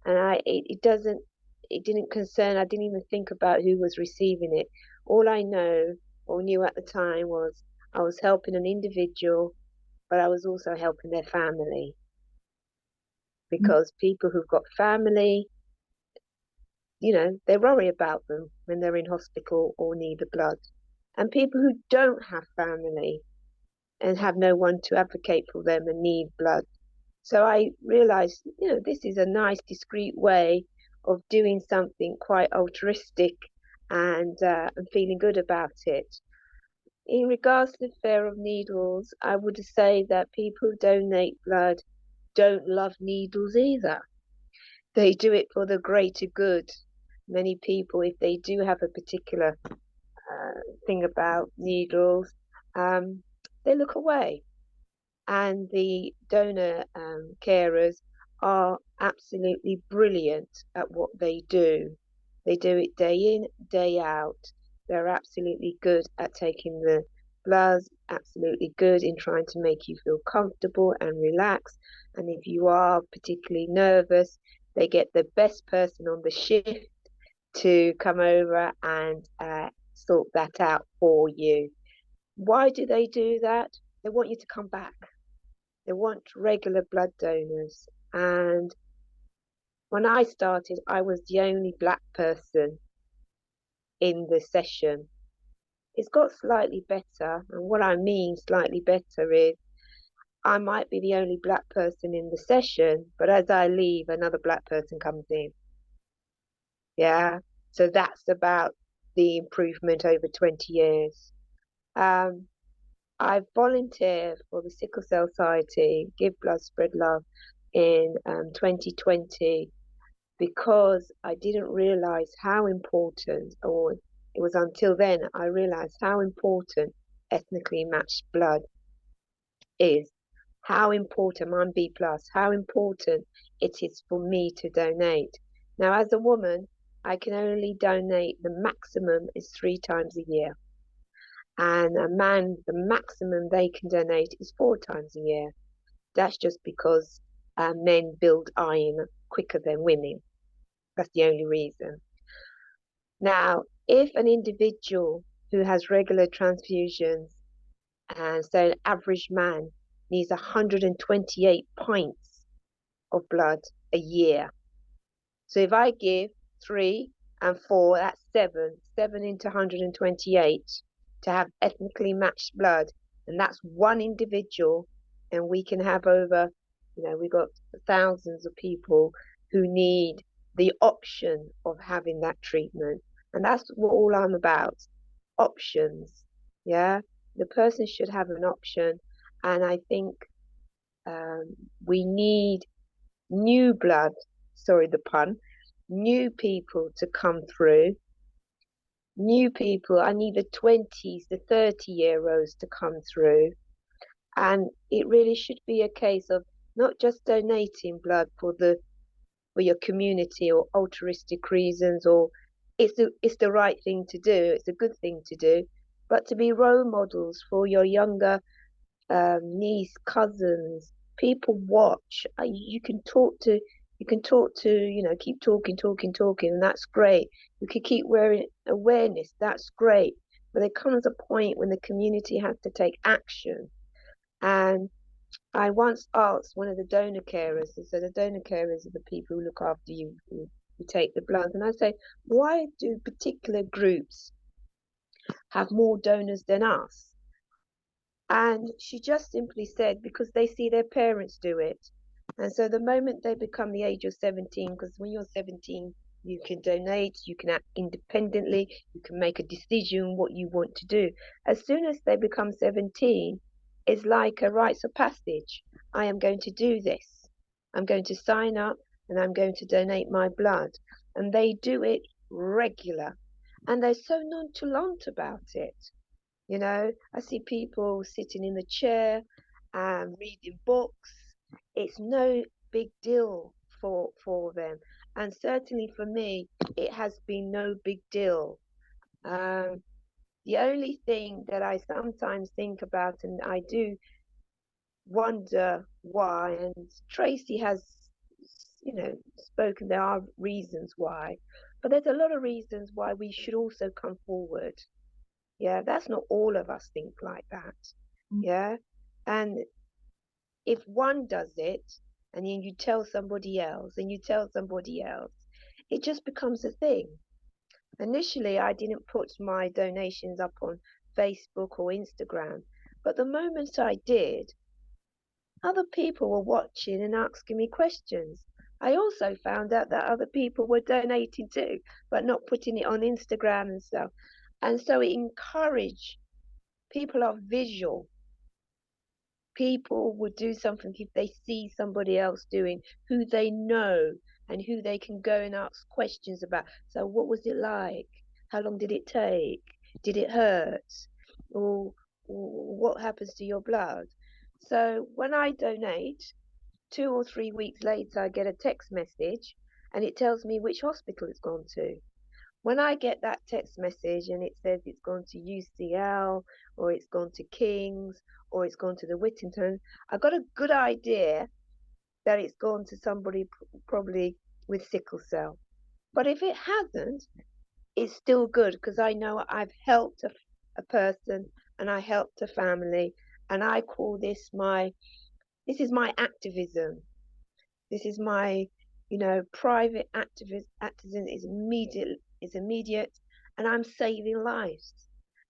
it didn't concern. I didn't even think about who was receiving it. All I know or knew at the time was I was helping an individual, but I was also helping their family, because people who've got family, they worry about them when they're in hospital or need the blood. And people who don't have family and have no one to advocate for them and need blood. So I realized, this is a nice, discreet way of doing something quite altruistic and feeling good about it. In regards to the fear of needles, I would say that people who donate blood don't love needles either. They do it for the greater good. Many people, if they do have a particular thing about needles, they look away. And the donor carers are absolutely brilliant at what they do. They do it day in, day out. They're absolutely good at taking the blood, absolutely good in trying to make you feel comfortable and relaxed. And if you are particularly nervous, they get the best person on the shift to come over and sort that out for you. Why do they do that? They want you to come back. They want regular blood donors. And when I started, I was the only black person in the session. It's got slightly better. And what I mean slightly better is I might be the only black person in the session, but as I leave, another black person comes in. Yeah. So that's about the improvement over 20 years. I volunteered for the Sickle Cell Society, Give Blood, Spread Love, in 2020, because I didn't realize how important, or it was until then I realized how important ethnically matched blood is, how important, I'm B+, how important it is for me to donate. Now, as a woman, I can only donate, the maximum is 3 times a year. And a man, the maximum they can donate is 4 times a year. That's just because men build iron quicker than women. That's the only reason. Now, if an individual who has regular transfusions, and so an average man needs 128 pints of blood a year. So if I give 3 and 4, that's 7 into 128 to have ethnically matched blood, and that's one individual. And we can have over, we've got thousands of people who need the option of having that treatment. And that's what all I'm about, options. Yeah, the person should have an option. And I think we need new blood, sorry the pun, new people to come through. New people, I need the 20s, the 30-year-olds to come through. And it really should be a case of not just donating blood for your community or altruistic reasons, or it's the right thing to do, it's a good thing to do, but to be role models for your younger niece, cousins, people watch. You can talk to, keep talking, and that's great. You can keep wearing awareness, that's great. But there comes a point when the community has to take action. And I once asked one of the donor carers, so the donor carers are the people who look after you, who who take the blood. And I say, why do particular groups have more donors than us? And she just simply said, because they see their parents do it. And so the moment they become the age of 17, because when you're 17, you can donate, you can act independently, you can make a decision what you want to do. As soon as they become 17, it's like a rites of passage. I am going to do this. I'm going to sign up and I'm going to donate my blood. And they do it regular. And they're so nonchalant about it. You know, I see people sitting in the chair and reading books. It's no big deal for them. And certainly for me, it has been no big deal. The only thing that I sometimes think about, and I do wonder why, and Tracy has, you know, spoken, there are reasons why, but there's a lot of reasons why we should also come forward. Yeah, that's not all of us think like that. Yeah. And if one does it and then you tell somebody else and you tell somebody else, it just becomes a thing. Initially, I didn't put my donations up on Facebook or Instagram, but the moment I did, other people were watching and asking me questions. I also found out that other people were donating too, but not putting it on Instagram and stuff. And so it encouraged, people are visual. People would do something if they see somebody else doing, who they know and who they can go and ask questions about. So what was it like? How long did it take? Did it hurt? Or what happens to your blood? So when I donate, 2 or 3 weeks later, I get a text message and it tells me which hospital it's gone to. When I get that text message and it says it's gone to UCL or it's gone to King's or it's gone to the Whittington, I've got a good idea that it's gone to somebody probably with sickle cell. But if it hasn't, it's still good because I know I've helped a person and I helped a family, and I call this this is my activism. This is my, you know, private activism is immediate, and I'm saving lives.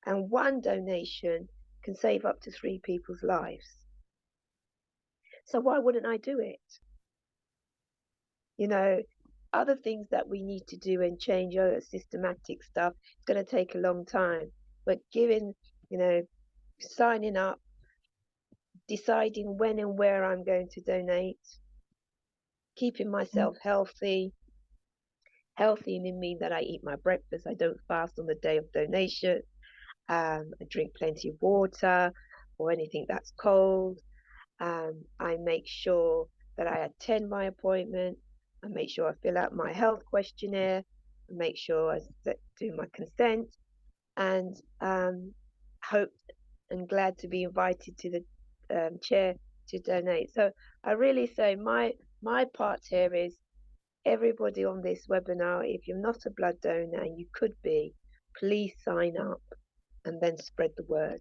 And one donation can save up to 3 people's lives. So why wouldn't I do it? You know, other things that we need to do and change other systematic stuff, it's going to take a long time. But giving, you know, signing up, deciding when and where I'm going to donate, keeping myself healthy. Healthy in mean that I eat my breakfast. I don't fast on the day of donation. I drink plenty of water or anything that's cold. I make sure that I attend my appointment. I make sure I fill out my health questionnaire. I make sure I do my consent, and hope and glad to be invited to the chair to donate. So I really say my part here is, everybody on this webinar, if you're not a blood donor and you could be, please sign up and then spread the word.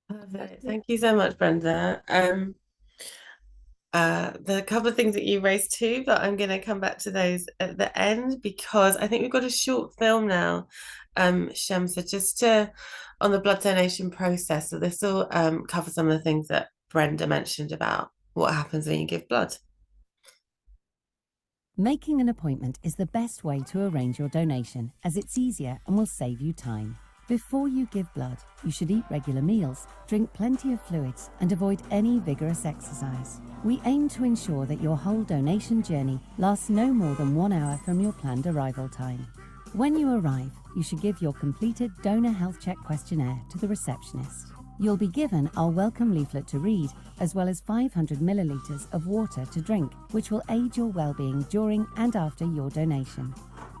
Perfect. Thank you so much, Brenda. The couple of things that you raised too, but I'm going to come back to those at the end because I think we've got a short film now, Shamsa, just on the blood donation process. So this will cover some of the things that Brenda mentioned about what happens when you give blood. Making an appointment is the best way to arrange your donation, as it's easier and will save you time. Before you give blood, you should eat regular meals, drink plenty of fluids, and avoid any vigorous exercise. We aim to ensure that your whole donation journey lasts no more than 1 hour from your planned arrival time. When you arrive, you should give your completed donor health check questionnaire to the receptionist. You'll be given our welcome leaflet to read, as well as 500 millilitres of water to drink, which will aid your well-being during and after your donation.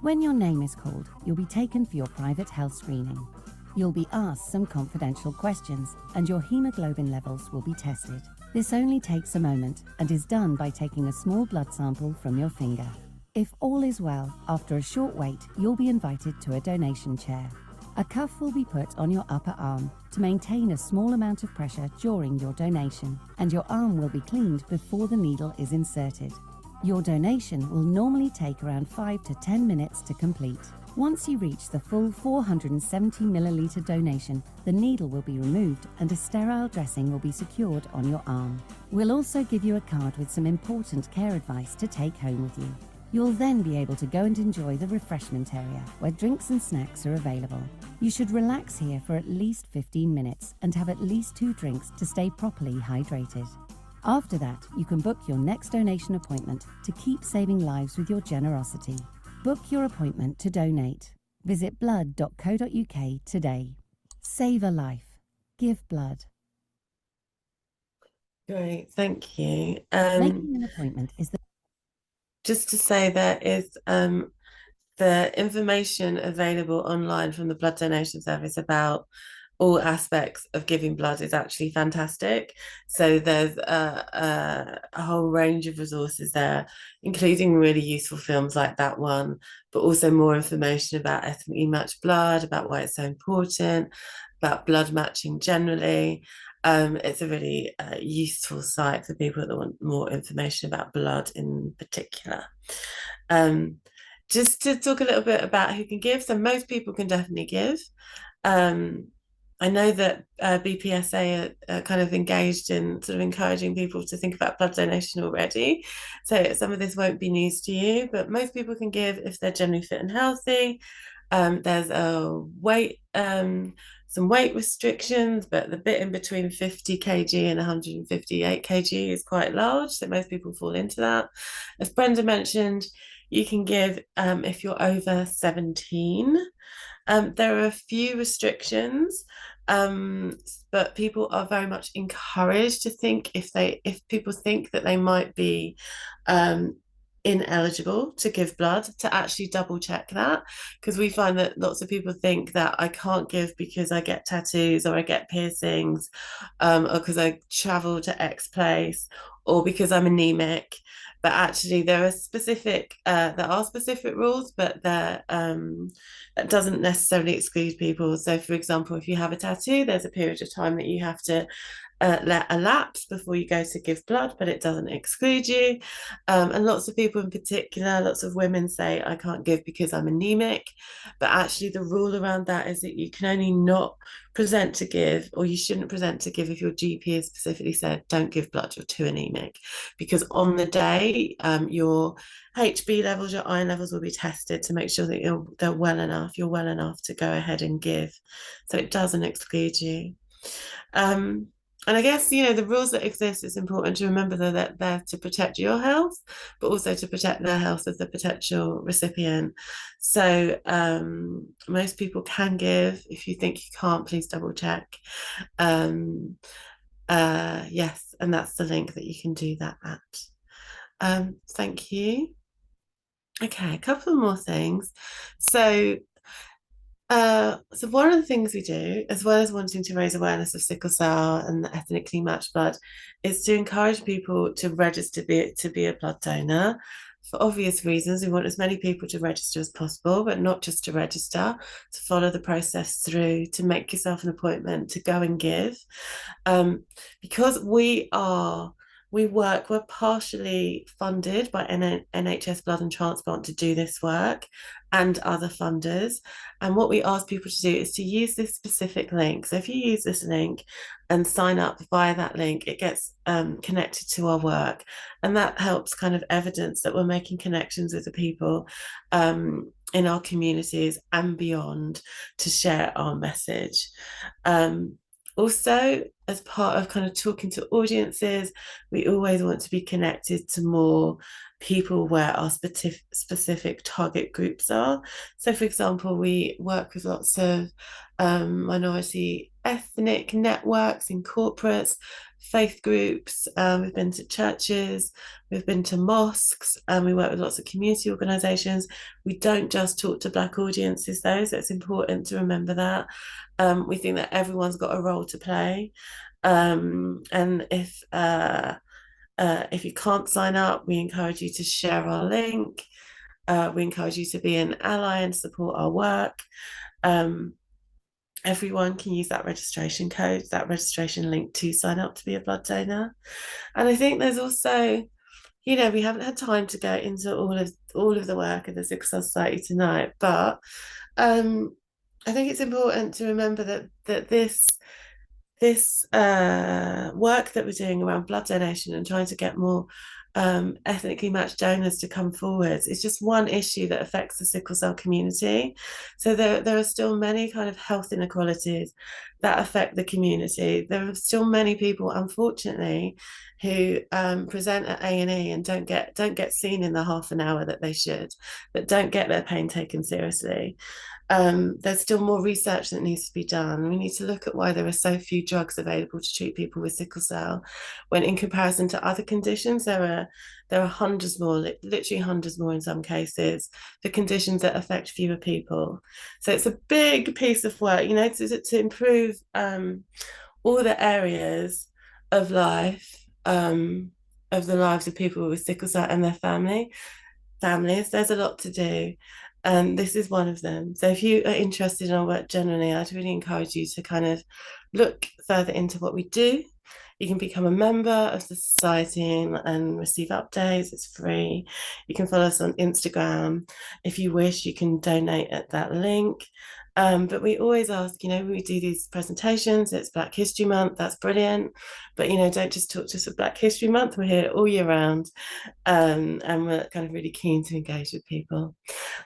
When your name is called, you'll be taken for your private health screening. You'll be asked some confidential questions, and your hemoglobin levels will be tested. This only takes a moment and is done by taking a small blood sample from your finger. If all is well, after a short wait, you'll be invited to a donation chair. A cuff will be put on your upper arm to maintain a small amount of pressure during your donation, and your arm will be cleaned before the needle is inserted. Your donation will normally take around 5 to 10 minutes to complete. Once you reach the full 470 milliliter donation, the needle will be removed and a sterile dressing will be secured on your arm. We'll also give you a card with some important care advice to take home with you. You'll then be able to go and enjoy the refreshment area, where drinks and snacks are available. You should relax here for at least 15 minutes and have at least 2 drinks to stay properly hydrated. After that, you can book your next donation appointment to keep saving lives with your generosity. Book your appointment to donate. Visit blood.co.uk today. Save a life. Give blood. Great, thank you. Making an appointment is the Just to say, there is the information available online from the blood donation service about all aspects of giving blood is actually fantastic. So there's a whole range of resources there, including really useful films like that one, but also more information about ethnically matched blood, about why it's so important, about blood matching generally. It's a really useful site for people that want more information about blood in particular. Just to talk a little bit about who can give. So most people can definitely give. I know that BPSA are kind of engaged in sort of encouraging people to think about blood donation already. So some of this won't be news to you, but most people can give if they're generally fit and healthy. There's a weight, some weight restrictions, but the bit in between 50 kg and 158 kg is quite large, so most people fall into that. As Brenda mentioned, you can give if you're over 17. There are a few restrictions, but people are very much encouraged to think if people think that they might be ineligible to give blood, to actually double check that, because we find that lots of people think that I can't give because I get tattoos or I get piercings, or because I travel to X place, or because I'm anemic. But actually there are specific rules, but that doesn't necessarily exclude people. So for example, if you have a tattoo, there's a period of time that you have to let elapse before you go to give blood, but it doesn't exclude you. And lots of people in particular, lots of women say, I can't give because I'm anemic. But actually the rule around that is that you can only not present to give, or you shouldn't present to give if your GP has specifically said, don't give blood, you're too anemic. Because on the day, your HB levels, your iron levels will be tested to make sure that you're well enough to go ahead and give. So it doesn't exclude you. And I guess, the rules that exist, it's important to remember that they're there to protect your health, but also to protect the health of the potential recipient. So most people can give. If you think you can't, please double check. Yes, and that's the link that you can do that at. Thank you. Okay, a couple more things. So one of the things we do, as well as wanting to raise awareness of sickle cell and ethnically matched blood, is to encourage people to register to be a blood donor. For obvious reasons, we want as many people to register as possible, but not just to register, to follow the process through, to make yourself an appointment, to go and give. Because we're partially funded by NHS Blood and Transplant to do this work, and other funders. And what we ask people to do is to use this specific link. So if you use this link and sign up via that link, it gets connected to our work. And that helps kind of evidence that we're making connections with the people in our communities and beyond to share our message. Also, as part of kind of talking to audiences, we always want to be connected to more people where our specific target groups are. So for example, we work with lots of minority ethnic networks in corporates, faith groups, we've been to churches, we've been to mosques, and we work with lots of community organisations. We don't just talk to Black audiences though, so it's important to remember that. We think that everyone's got a role to play, and if you can't sign up, we encourage you to share our link. We encourage you to be an ally and support our work. everyone can use that registration code, that registration link to sign up to be a blood donor. And I think there's also, you know, we haven't had time to go into all of the work of the Sickle Cell Society tonight, but I think it's important to remember that this work that we're doing around blood donation and trying to get more ethnically matched donors to come forward is just one issue that affects the sickle cell community. So there are still many kind of health inequalities that affect the community. There are still many people, unfortunately, who present at A&E and don't get seen in the half an hour that they should, that don't get their pain taken seriously. There's still more research that needs to be done. We need to look at why there are so few drugs available to treat people with sickle cell, when in comparison to other conditions, there are hundreds more, literally hundreds more in some cases, for conditions that affect fewer people. So it's a big piece of work, you know, to improve all the areas of life, of the lives of people with sickle cell and their families. There's a lot to do. And this is one of them. So if you are interested in our work generally, I'd really encourage you to kind of look further into what we do. You can become a member of the society and receive updates. It's free. You can follow us on Instagram. If you wish, you can donate at that link. But we always ask, you know, when we do these presentations, it's Black History Month, that's brilliant. But, you know, don't just talk to us for Black History Month, we're here all year round. And we're kind of really keen to engage with people.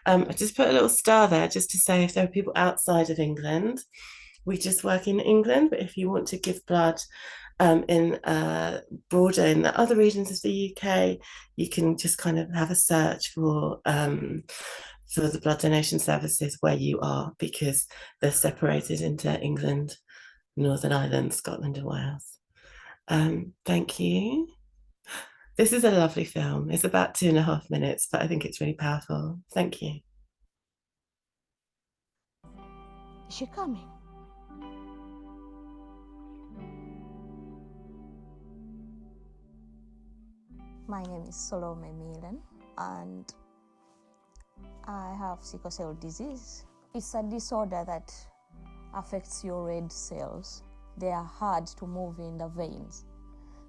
I just put a little star there just to say if there are people outside of England, we just work in England, but if you want to give blood in broader in the other regions of the UK, you can just kind of have a search for the blood donation services where you are, because they're separated into England, Northern Ireland, Scotland and Wales. Thank you. This is a lovely film. It's about 2.5 minutes, but I think it's really powerful. Thank you. Is she coming? My name is Salome Milan, and I have sickle cell disease. It's a disorder that affects your red cells. They are hard to move in the veins,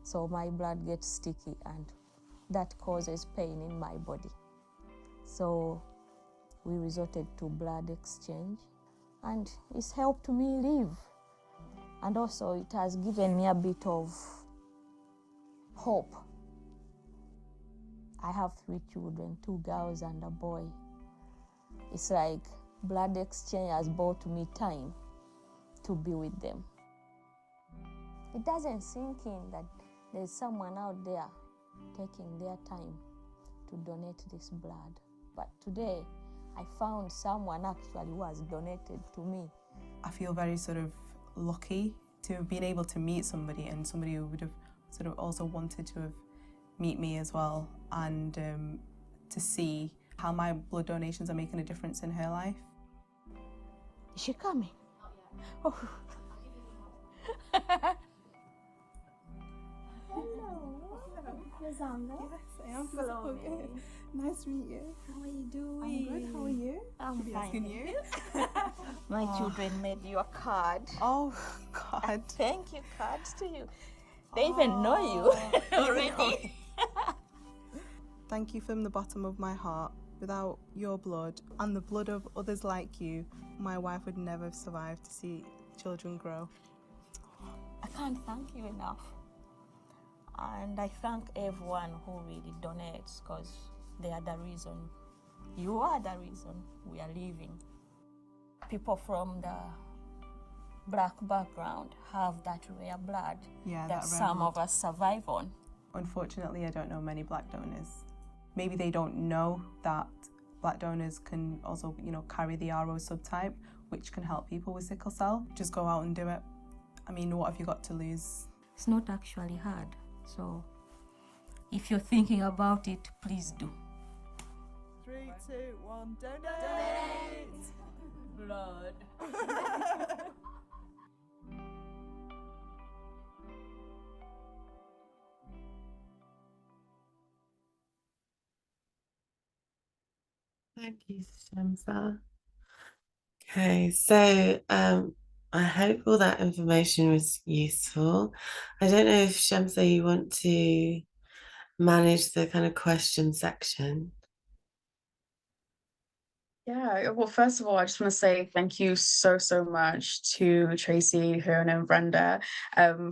so my blood gets sticky and that causes pain in my body. So we resorted to blood exchange, and it's helped me live. And also it has given me a bit of hope. I have 3 children, 2 girls and a boy. It's like blood exchange has bought me time to be with them. It doesn't sink in that there's someone out there taking their time to donate this blood. But today, I found someone actually who has donated to me. I feel very sort of lucky to have been able to meet somebody, and somebody who would have sort of also wanted to have meet me as well, and to see how my blood donations are making a difference in her life. Is she coming? Oh. Hello, Rosanna. Yes, I am. Okay. Nice to meet you. How are you doing? I'm good. How are you? I'm Should be fine. asking you. My children made you a card. Oh, God. Thank you cards to you. They even know you already. Thank you from the bottom of my heart. Without your blood and the blood of others like you, my wife would never have survived to see children grow. I can't thank you enough. And I thank everyone who really donates, because they are the reason, you are the reason we are living. People from the Black background have that rare blood that some of us survive on. Unfortunately, I don't know many Black donors. Maybe they don't know that Black donors can also, you know, carry the RO subtype, which can help people with sickle cell. Just go out and do it. I mean, what have you got to lose? It's not actually hard. So if you're thinking about it, please do. 3, 2, 1, donate! Blood. Thank you, Shamsa. Okay, so I hope all that information was useful. I don't know if Shamsa, you want to manage the kind of question section. Yeah, well, first of all, I just want to say thank you so, so much to Tracy, Fiona, and Brenda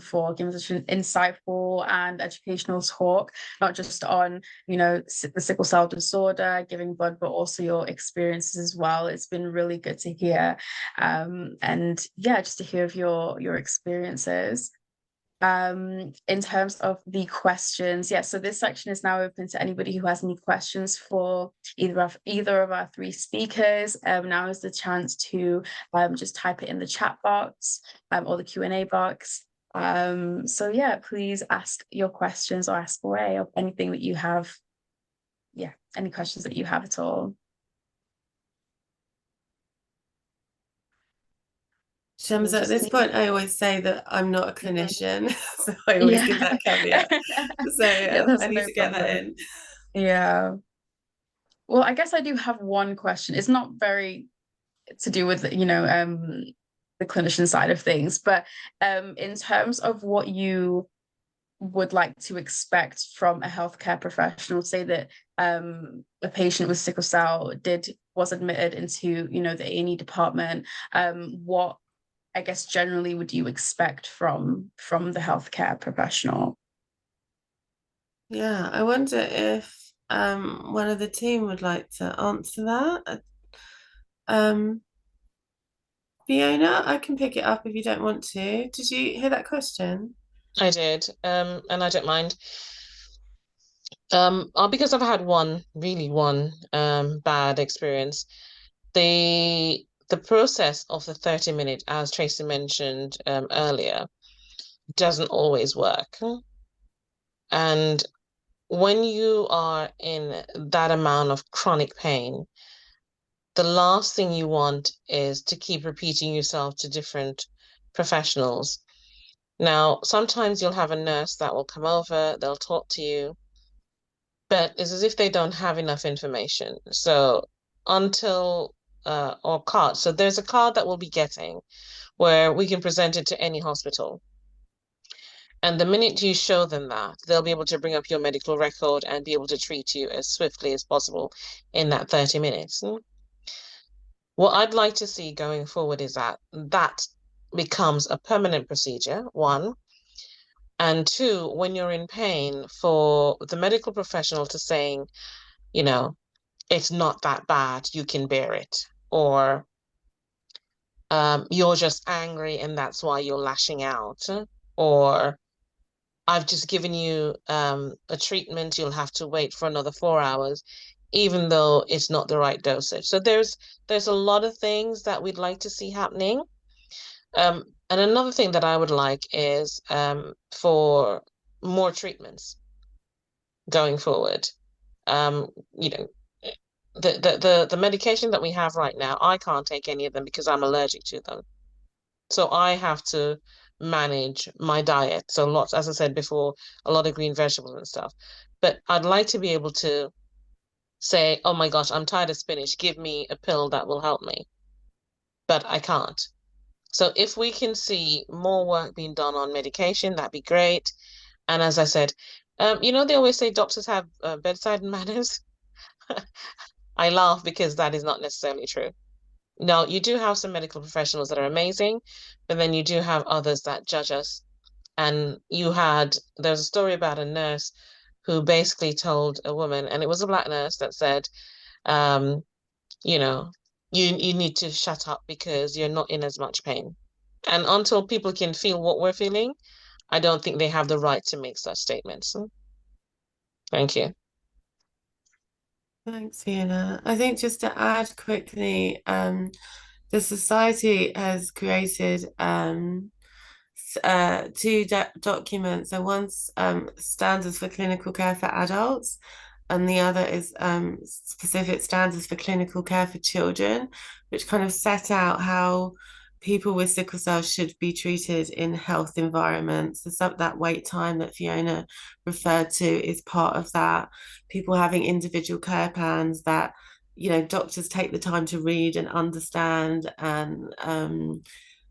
for giving such an insightful and educational talk, not just on, the sickle cell disorder, giving blood, but also your experiences as well. It's been really good to hear. And yeah, just to hear of your experiences. In terms of the questions, yeah, so this section is now open to anybody who has any questions for either of our three speakers. Now is the chance to just type it in the chat box or the Q&A box. So yeah, please ask your questions or ask away of anything that you have. Yeah, any questions that you have at all. Shamsa, at this point, I always say that I'm not a clinician, so I always give that caveat. So I need to get that in. Yeah. Well, I guess I do have one question. It's not very to do with, the clinician side of things, but in terms of what you would like to expect from a healthcare professional, say that a patient with sickle cell was admitted into, the A&E department, what I guess generally would you expect from the healthcare professional? Yeah, I wonder if one of the team would like to answer that. Fiona, I can pick it up if you don't want to. Did you hear that question? I did, and I don't mind. Because I've had one bad experience. The process of the 30-minute, as Tracy mentioned earlier, doesn't always work. And when you are in that amount of chronic pain, the last thing you want is to keep repeating yourself to different professionals. Now, sometimes you'll have a nurse that will come over, they'll talk to you, but it's as if they don't have enough information. So until or card. So there's a card that we'll be getting where we can present it to any hospital. And the minute you show them that, they'll be able to bring up your medical record and be able to treat you as swiftly as possible in that 30 minutes. What I'd like to see going forward is that becomes a permanent procedure, one. And two, when you're in pain, for the medical professional to saying, it's not that bad, you can bear it. Or you're just angry and that's why you're lashing out. Or I've just given you a treatment, you'll have to wait for another 4 hours, even though it's not the right dosage. So there's a lot of things that we'd like to see happening. And another thing that I would like is for more treatments going forward. The medication that we have right now, I can't take any of them because I'm allergic to them. So I have to manage my diet. So lots, as I said before, a lot of green vegetables and stuff. But I'd like to be able to say, oh my gosh, I'm tired of spinach. Give me a pill that will help me. But I can't. So if we can see more work being done on medication, that'd be great. And as I said, they always say doctors have bedside manners. I laugh because that is not necessarily true. Now, you do have some medical professionals that are amazing, but then you do have others that judge us. And there's a story about a nurse who basically told a woman, and it was a Black nurse, that said, you need to shut up because you're not in as much pain. And until people can feel what we're feeling, I don't think they have the right to make such statements. Thank you. Thanks, Fiona. I think just to add quickly, the Society has created two documents. So one's standards for clinical care for adults, and the other is specific standards for clinical care for children, which kind of set out how people with sickle cell should be treated in health environments. So that wait time that Fiona referred to is part of that. People having individual care plans that doctors take the time to read and understand and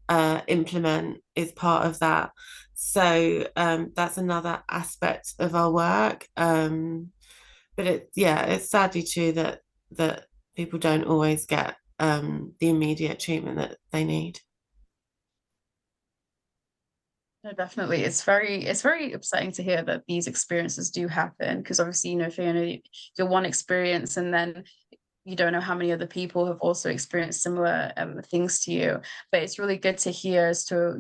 implement is part of that. So that's another aspect of our work. But it's sadly true that people don't always get the immediate treatment that they need. No, definitely. It's very upsetting to hear that these experiences do happen, because obviously, Fiona, your one experience, and then you don't know how many other people have also experienced similar things to you. But it's really good to hear as to,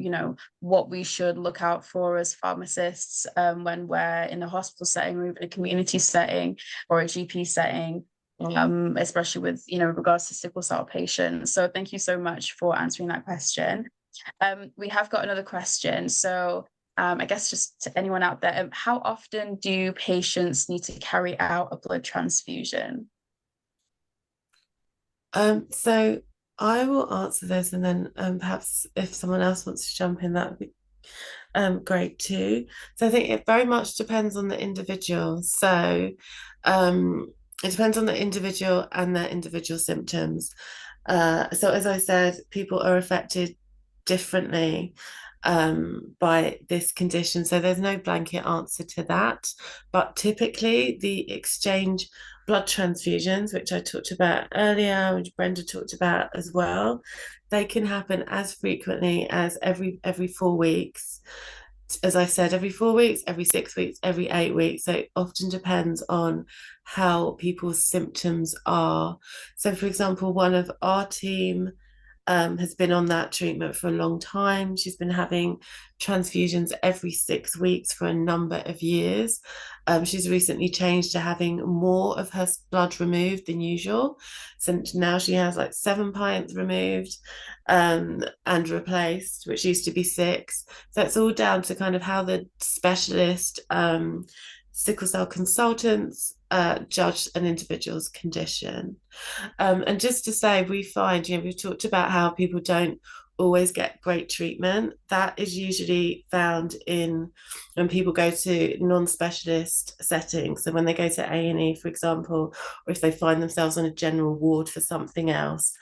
what we should look out for as pharmacists when we're in a hospital setting or even a community setting or a GP setting, especially with, regards to sickle cell patients. So thank you so much for answering that question. We have got another question. So I guess just to anyone out there, how often do patients need to carry out a blood transfusion? So I will answer this, and then perhaps if someone else wants to jump in, that would be great too. So I think it very much depends on the individual. So it depends on the individual and their individual symptoms. So as I said, people are affected differently by this condition. So there's no blanket answer to that. But typically the exchange blood transfusions, which I talked about earlier, which Brenda talked about as well, they can happen as frequently as every 4 weeks. As I said, every 4 weeks, every 6 weeks, every 8 weeks. So it often depends on how people's symptoms are. So, for example, one of our team has been on that treatment for a long time. She's been having transfusions every 6 weeks for a number of years. She's recently changed to having more of her blood removed than usual. So now she has like 7 pints removed and replaced, which used to be 6. So it's all down to kind of how the specialist sickle cell consultants judge an individual's condition. And just to say, we find, we've talked about how people don't always get great treatment. That is usually found in when people go to non-specialist settings. So when they go to A&E, for example, or if they find themselves on a general ward for something else,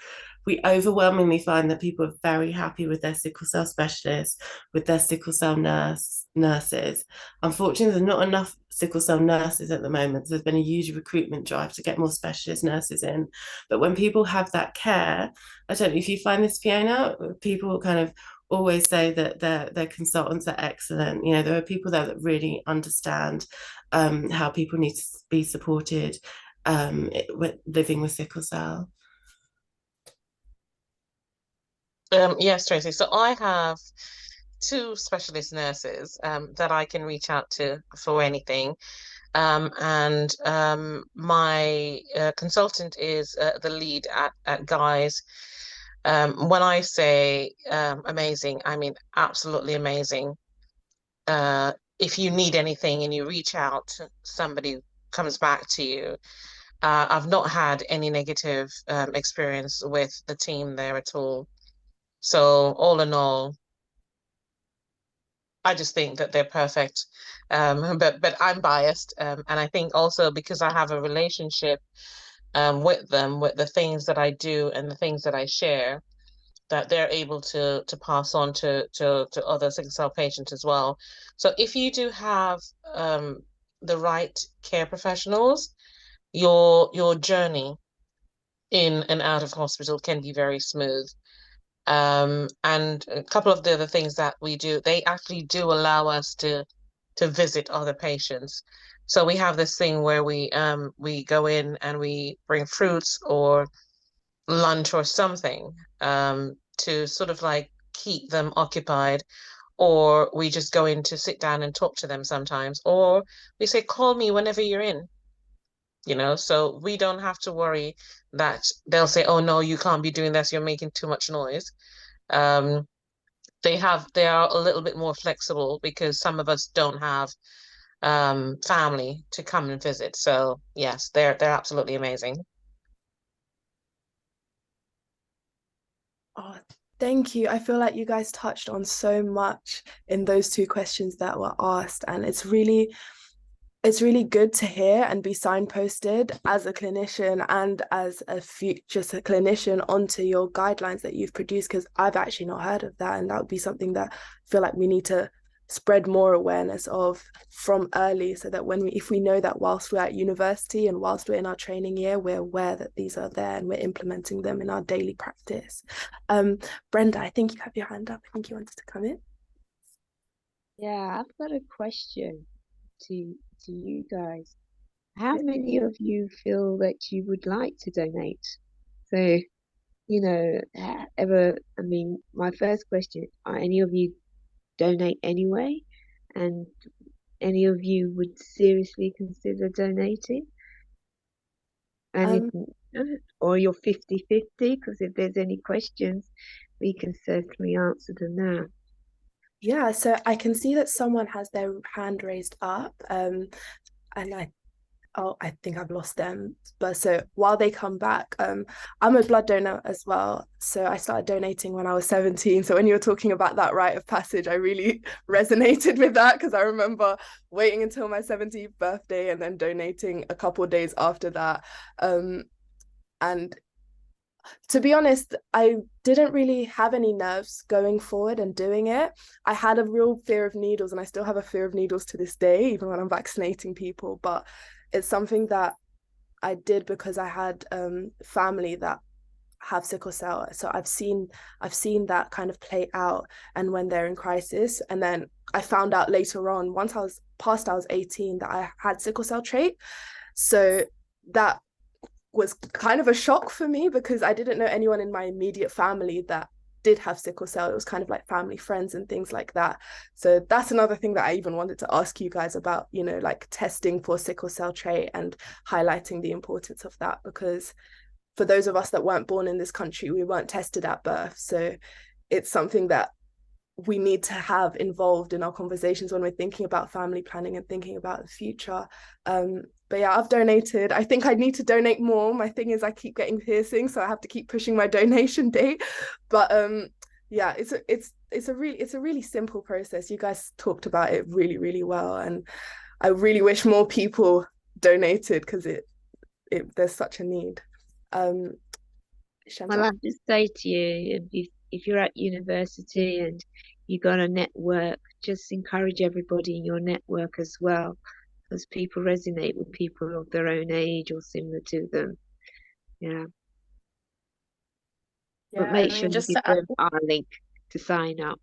we overwhelmingly find that people are very happy with their sickle cell specialists, with their sickle cell nurses. Unfortunately, there's not enough sickle cell nurses at the moment. So there's been a huge recruitment drive to get more specialist nurses in. But when people have that care, I don't know if you find this, Fiona, people kind of always say that their consultants are excellent. There are people there that really understand how people need to be supported living with sickle cell. Yes, Tracy. So I have 2 specialist nurses that I can reach out to for anything. And my consultant is the lead at Guy's. When I say amazing, I mean absolutely amazing. If you need anything and you reach out, somebody comes back to you. I've not had any negative experience with the team there at all. So all in all, I just think that they're perfect. But I'm biased, and I think also because I have a relationship with them, with the things that I do and the things that I share, that they're able to pass on to other sickle cell patients as well. So if you do have the right care professionals, your journey in and out of hospital can be very smooth. And a couple of the other things that we do, they actually do allow us to visit other patients. So we have this thing where we go in and we bring fruits or lunch or something to sort of like keep them occupied, or we just go in to sit down and talk to them sometimes, or we say, call me whenever you're in. So we don't have to worry that they'll say, oh no, you can't be doing this, you're making too much noise. They are a little bit more flexible because some of us don't have family to come and visit. So yes, they're absolutely amazing. Oh, thank you. I feel like you guys touched on so much in those 2 questions that were asked, and it's really it's really good to hear and be signposted as a clinician and as a just a clinician onto your guidelines that you've produced, because I've actually not heard of that, and that would be something that I feel like we need to spread more awareness of from early, so that if we know that whilst we're at university and whilst we're in our training year, we're aware that these are there and we're implementing them in our daily practice. Brenda, I think you have your hand up. I think you wanted to come in. Yeah, I've got a question to you guys. How many of you feel that you would like to donate? So, I mean, my first question, are any of you donate anyway? And any of you would seriously consider donating? And or you're 50-50, because if there's any questions, we can certainly answer them now. Yeah, so I can see that someone has their hand raised up, and I think I've lost them. But so while they come back, I'm a blood donor as well. So I started donating when I was 17. So when you were talking about that rite of passage, I really resonated with that, because I remember waiting until my 17th birthday and then donating a couple of days after that. And to be honest, I didn't really have any nerves going forward and doing it. I had a real fear of needles, and I still have a fear of needles to this day, even when I'm vaccinating people. But it's something that I did because I had family that have sickle cell. So I've seen that kind of play out, and when they're in crisis. And then I found out later on, once I was 18, that I had sickle cell trait. So that was kind of a shock for me, because I didn't know anyone in my immediate family that did have sickle cell. It was kind of like family friends and things like that. So that's another thing that I even wanted to ask you guys about, like testing for sickle cell trait and highlighting the importance of that, because for those of us that weren't born in this country, we weren't tested at birth. So it's something that we need to have involved in our conversations when we're thinking about family planning and thinking about the future. But yeah, I've donated. I think I need to donate more. My thing is I keep getting piercings, so I have to keep pushing my donation date. But yeah, it's a really simple process. You guys talked about it really, really well, and I really wish more people donated, because there's such a need. Well, I have to say to you, if you're at university and you got a network, just encourage everybody in your network as well, because people resonate with people of their own age or similar to them. Yeah. But make sure you give them our link to sign up.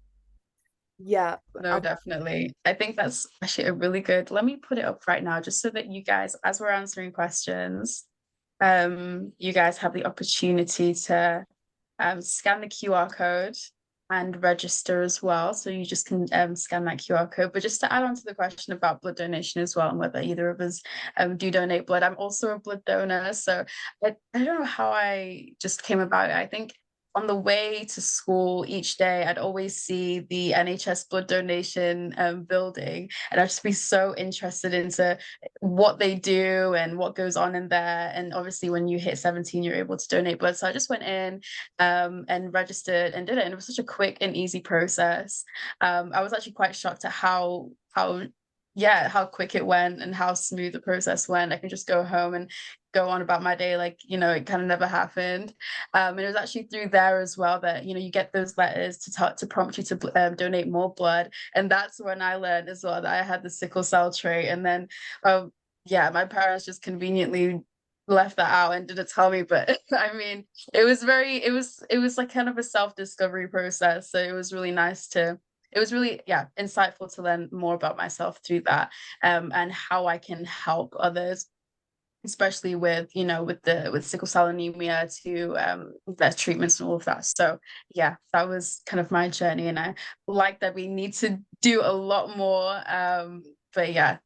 Yeah. No, definitely. I think that's actually a really good, let me put it up right now, just so that you guys, as we're answering questions, you guys have the opportunity to scan the QR code and register as well. So you just can scan that QR code. But just to add on to the question about blood donation as well, and whether either of us do donate blood, I'm also a blood donor. So I don't know how I just came about it. I think on the way to school each day, I'd always see the NHS blood donation building, and I'd just be so interested into what they do and what goes on in there. And obviously when you hit 17, you're able to donate blood. So I just went in and registered and did it. And it was such a quick and easy process. I was actually quite shocked at how quick it went and how smooth the process went. I could just go home and go on about my day like, it kind of never happened. And it was actually through there as well that, you get those letters to prompt you to donate more blood. And that's when I learned as well that I had the sickle cell trait. And then, my parents just conveniently left that out and didn't tell me. But I mean, it was like kind of a self-discovery process. So it was really insightful to learn more about myself through that, and how I can help others, especially with sickle cell anemia, to their treatments and all of that. So yeah, that was kind of my journey, and I like that we need to do a lot more. But yeah.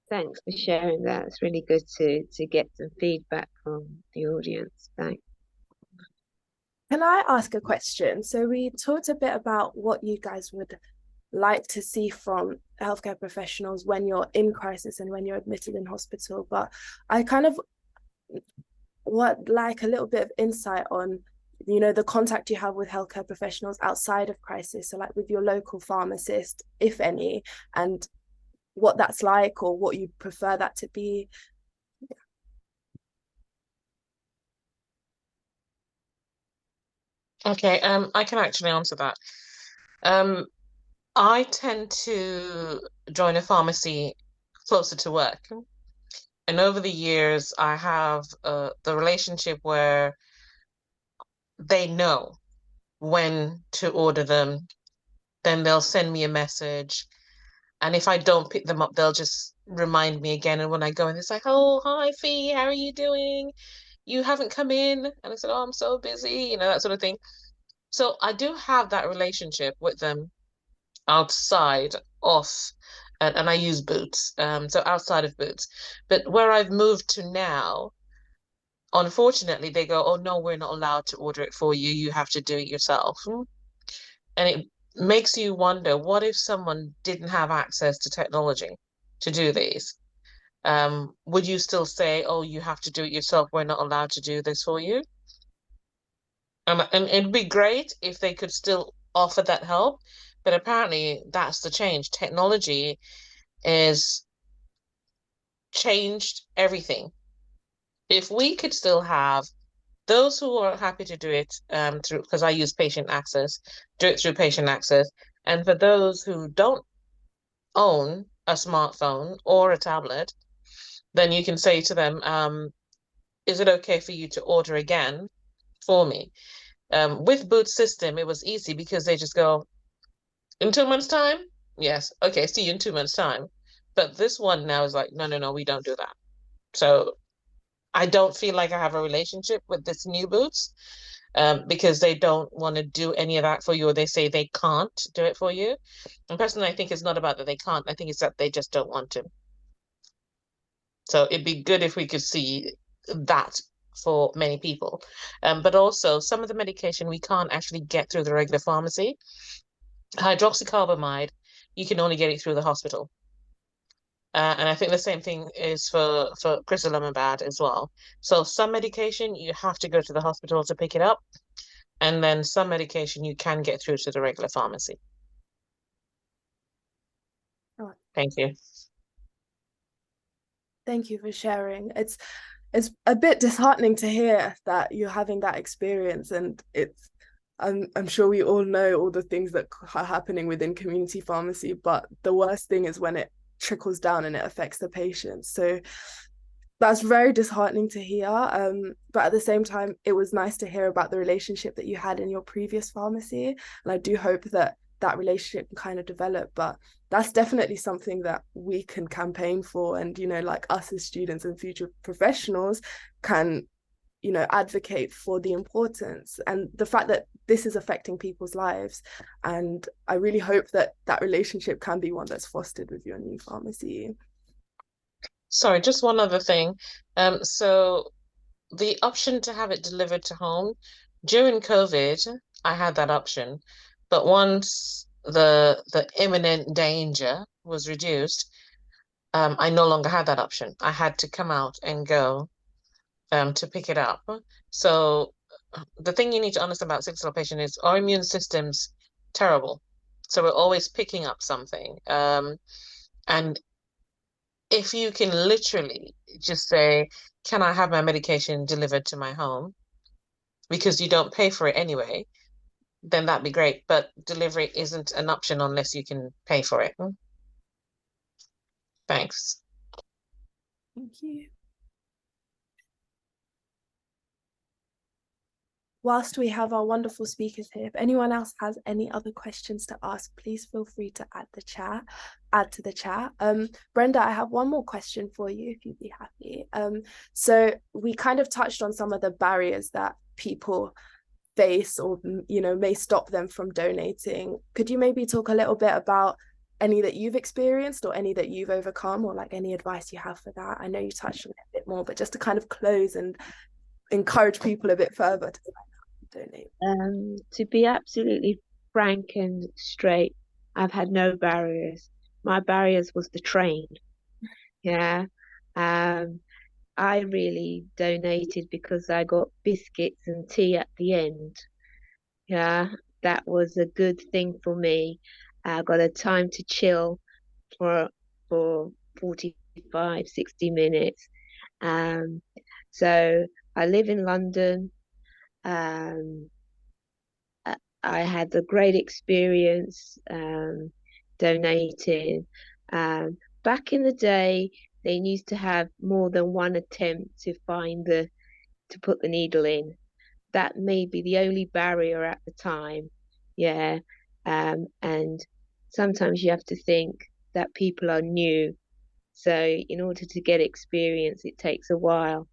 Thanks for sharing that. It's really good to get some feedback from the audience. Thanks. Can I ask a question? So we talked a bit about what you guys would like to see from healthcare professionals when you're in crisis and when you're admitted in hospital, but I kind of would like a little bit of insight on you know, the contact you have with healthcare professionals outside of crisis, so like with your local pharmacist, if any, and what that's like or what you prefer that to be. Okay, I can actually answer that. I tend to join a pharmacy closer to work. And over the years, I have the relationship where they know when to order them. Then they'll send me a message. And if I don't pick them up, they'll just remind me again. And when I go in, it's like, oh, hi, Fee, how are you doing? You haven't come in. And I said, oh, I'm so busy, that sort of thing. So I do have that relationship with them outside off and I use Boots, so outside of Boots. But where I've moved to now, unfortunately, they go, oh no, we're not allowed to order it for you. You have to do it yourself. And it makes you wonder, what if someone didn't have access to technology to do these? Would you still say, oh, you have to do it yourself, we're not allowed to do this for you? And it'd be great if they could still offer that help, but apparently that's the change. Technology is changed everything. If we could still have those who are happy to do it through, because I use patient access, do it through patient access. And for those who don't own a smartphone or a tablet, then you can say to them, is it okay for you to order again for me? With Boot system, it was easy because they just go, in 2 months' time? Yes. Okay, see you in 2 months' time. But this one now is like, no, no, no, we don't do that. So I don't feel like I have a relationship with this new Boots because they don't want to do any of that for you, or they say they can't do it for you. And personally, I think it's not about that they can't. I think it's that they just don't want to. So it'd be good if we could see that for many people. But also, some of the medication we can't actually get through the regular pharmacy. Hydroxycarbamide, you can only get it through the hospital. And I think the same thing is for crystallolamide as well. So some medication, you have to go to the hospital to pick it up. And then some medication you can get through to the regular pharmacy. Oh. Thank you. Thank you for sharing. It's a bit disheartening to hear that you're having that experience, and I'm sure we all know all the things that are happening within community pharmacy, but the worst thing is when it trickles down and it affects the patients. So that's very disheartening to hear. But at the same time, it was nice to hear about the relationship that you had in your previous pharmacy. And I do hope that that relationship can kind of develop. But that's definitely something that we can campaign for. And, like us as students and future professionals can, advocate for the importance and the fact that this is affecting people's lives. And I really hope that that relationship can be one that's fostered with your new pharmacy. Sorry, just one other thing. So the option to have it delivered to home, during COVID, I had that option. But once the imminent danger was reduced, I no longer had that option. I had to come out and go to pick it up. So the thing you need to understand about sickle cell patient is our immune system's terrible. So we're always picking up something. And if you can literally just say, can I have my medication delivered to my home? Because you don't pay for it anyway, then that'd be great. But delivery isn't an option unless you can pay for it. Thanks. Thank you. Whilst we have our wonderful speakers here, if anyone else has any other questions to ask, please feel free to add to the chat. Brenda, I have one more question for you, if you'd be happy. So we kind of touched on some of the barriers that people face or, may stop them from donating. Could you maybe talk a little bit about any that you've experienced or any that you've overcome, or like any advice you have for that? I know you touched on it a bit more, but just to kind of close and encourage people a bit further to donate. To be absolutely frank and straight, I've had no barriers. My barriers was the train. Yeah. I really donated because I got biscuits and tea at the end. Yeah, that was a good thing for me. I got a time to chill for for 45, 60 minutes. Um, so I live in London. Um, I had a great experience donating. Back in the day, they used to have more than one attempt to put the needle in. That may be the only barrier at the time. Yeah. And sometimes you have to think that people are new. So in order to get experience, it takes a while.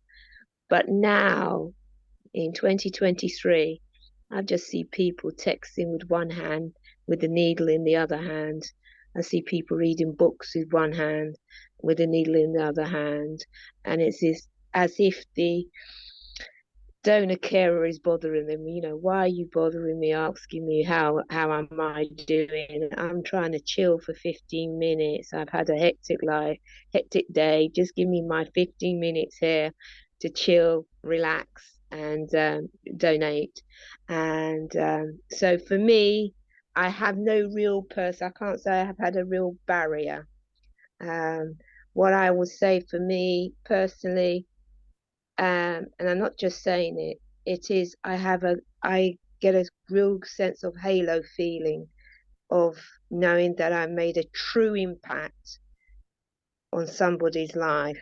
But now in 2023, I just see people texting with one hand, with the needle in the other hand. I see people reading books with one hand, with the needle in the other hand. And as if the donor carer is bothering them. Why are you bothering me, asking me how am I doing? I'm trying to chill for 15 minutes. I've had a hectic day. Just give me my 15 minutes here to chill, relax, and donate. And so for me, I have no real person. I can't say I have had a real barrier. What I would say for me personally, and I'm not just saying it, I get a real sense of halo feeling of knowing that I made a true impact on somebody's life.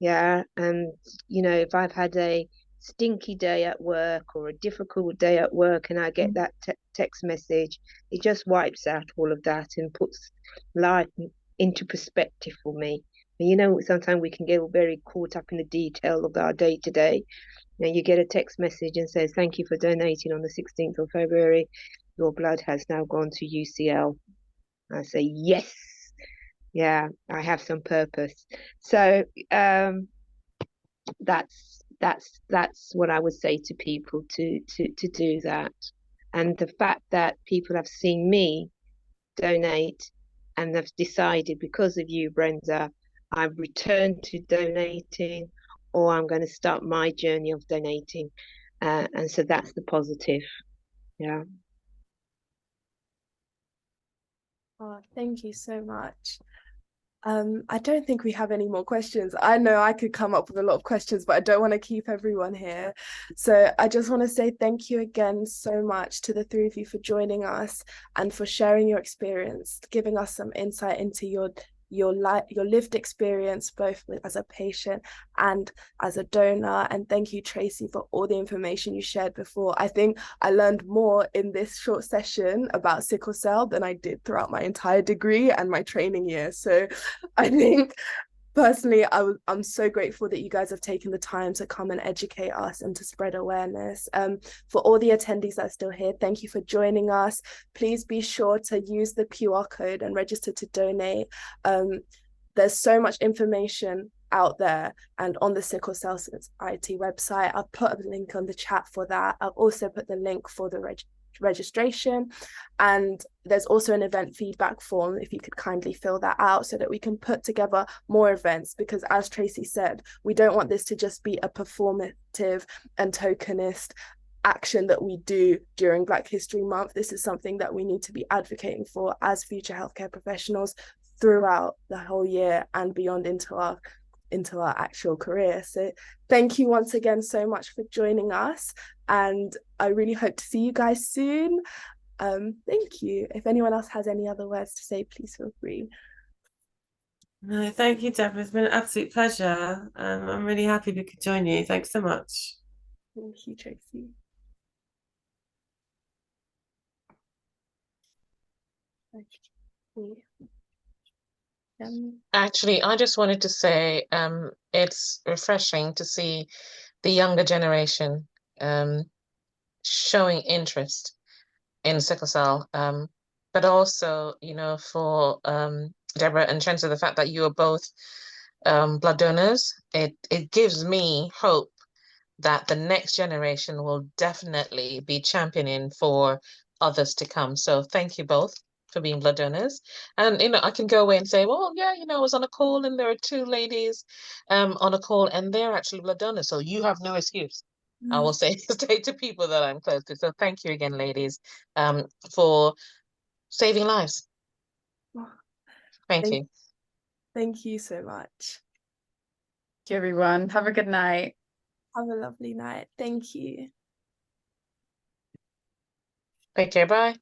Yeah. And, if I've had a stinky day at work or a difficult day at work and I get that text message, it just wipes out all of that and puts life into perspective for me. Sometimes we can get very caught up in the detail of our day to day. You get a text message and says, "Thank you for donating on the 16th of February. Your blood has now gone to UCL." I say, yes, yeah, I have some purpose. So that's what I would say to people to do that. And the fact that people have seen me donate and have decided, because of you, Brenda, I've returned to donating, or I'm going to start my journey of donating. And so that's the positive. Yeah. Oh, thank you so much. I don't think we have any more questions. I know I could come up with a lot of questions, but I don't want to keep everyone here. So I just want to say thank you again so much to the three of you for joining us and for sharing your experience, giving us some insight into your lived experience, both as a patient and as a donor. And thank you, Tracy, for all the information you shared before. I think I learned more in this short session about sickle cell than I did throughout my entire degree and my training year. So I think personally, I'm so grateful that you guys have taken the time to come and educate us and to spread awareness. For all the attendees that are still here, thank you for joining us. Please be sure to use the QR code and register to donate. There's so much information out there and on the Sickle Cell Society website. I've put a link on the chat for that. I've also put the link for the registration, and there's also an event feedback form if you could kindly fill that out so that we can put together more events, because as Tracy said, we don't want this to just be a performative and tokenist action that we do during Black History Month. This is something that we need to be advocating for as future healthcare professionals throughout the whole year and beyond into our actual career. So thank you once again so much for joining us, and I really hope to see you guys soon. Thank you. If anyone else has any other words to say, please feel free. No, thank you, Deborah. It's been an absolute pleasure. I'm really happy we could join you. Thanks so much. Thank you, Tracy. Actually, I just wanted to say it's refreshing to see the younger generation showing interest in sickle cell, but also, for Deborah, in terms of the fact that you are both blood donors, it gives me hope that the next generation will definitely be championing for others to come. So thank you both. for being blood donors. And I can go away and say, well, yeah, I was on a call and there are 2 ladies on a call and they're actually blood donors, so you have no excuse. I will say to people that I'm close to. So thank you again, ladies, for saving lives. Thank you. Thank you so much. Thank you, everyone. Have a good night. Have a lovely night. Thank you. Take care. Bye.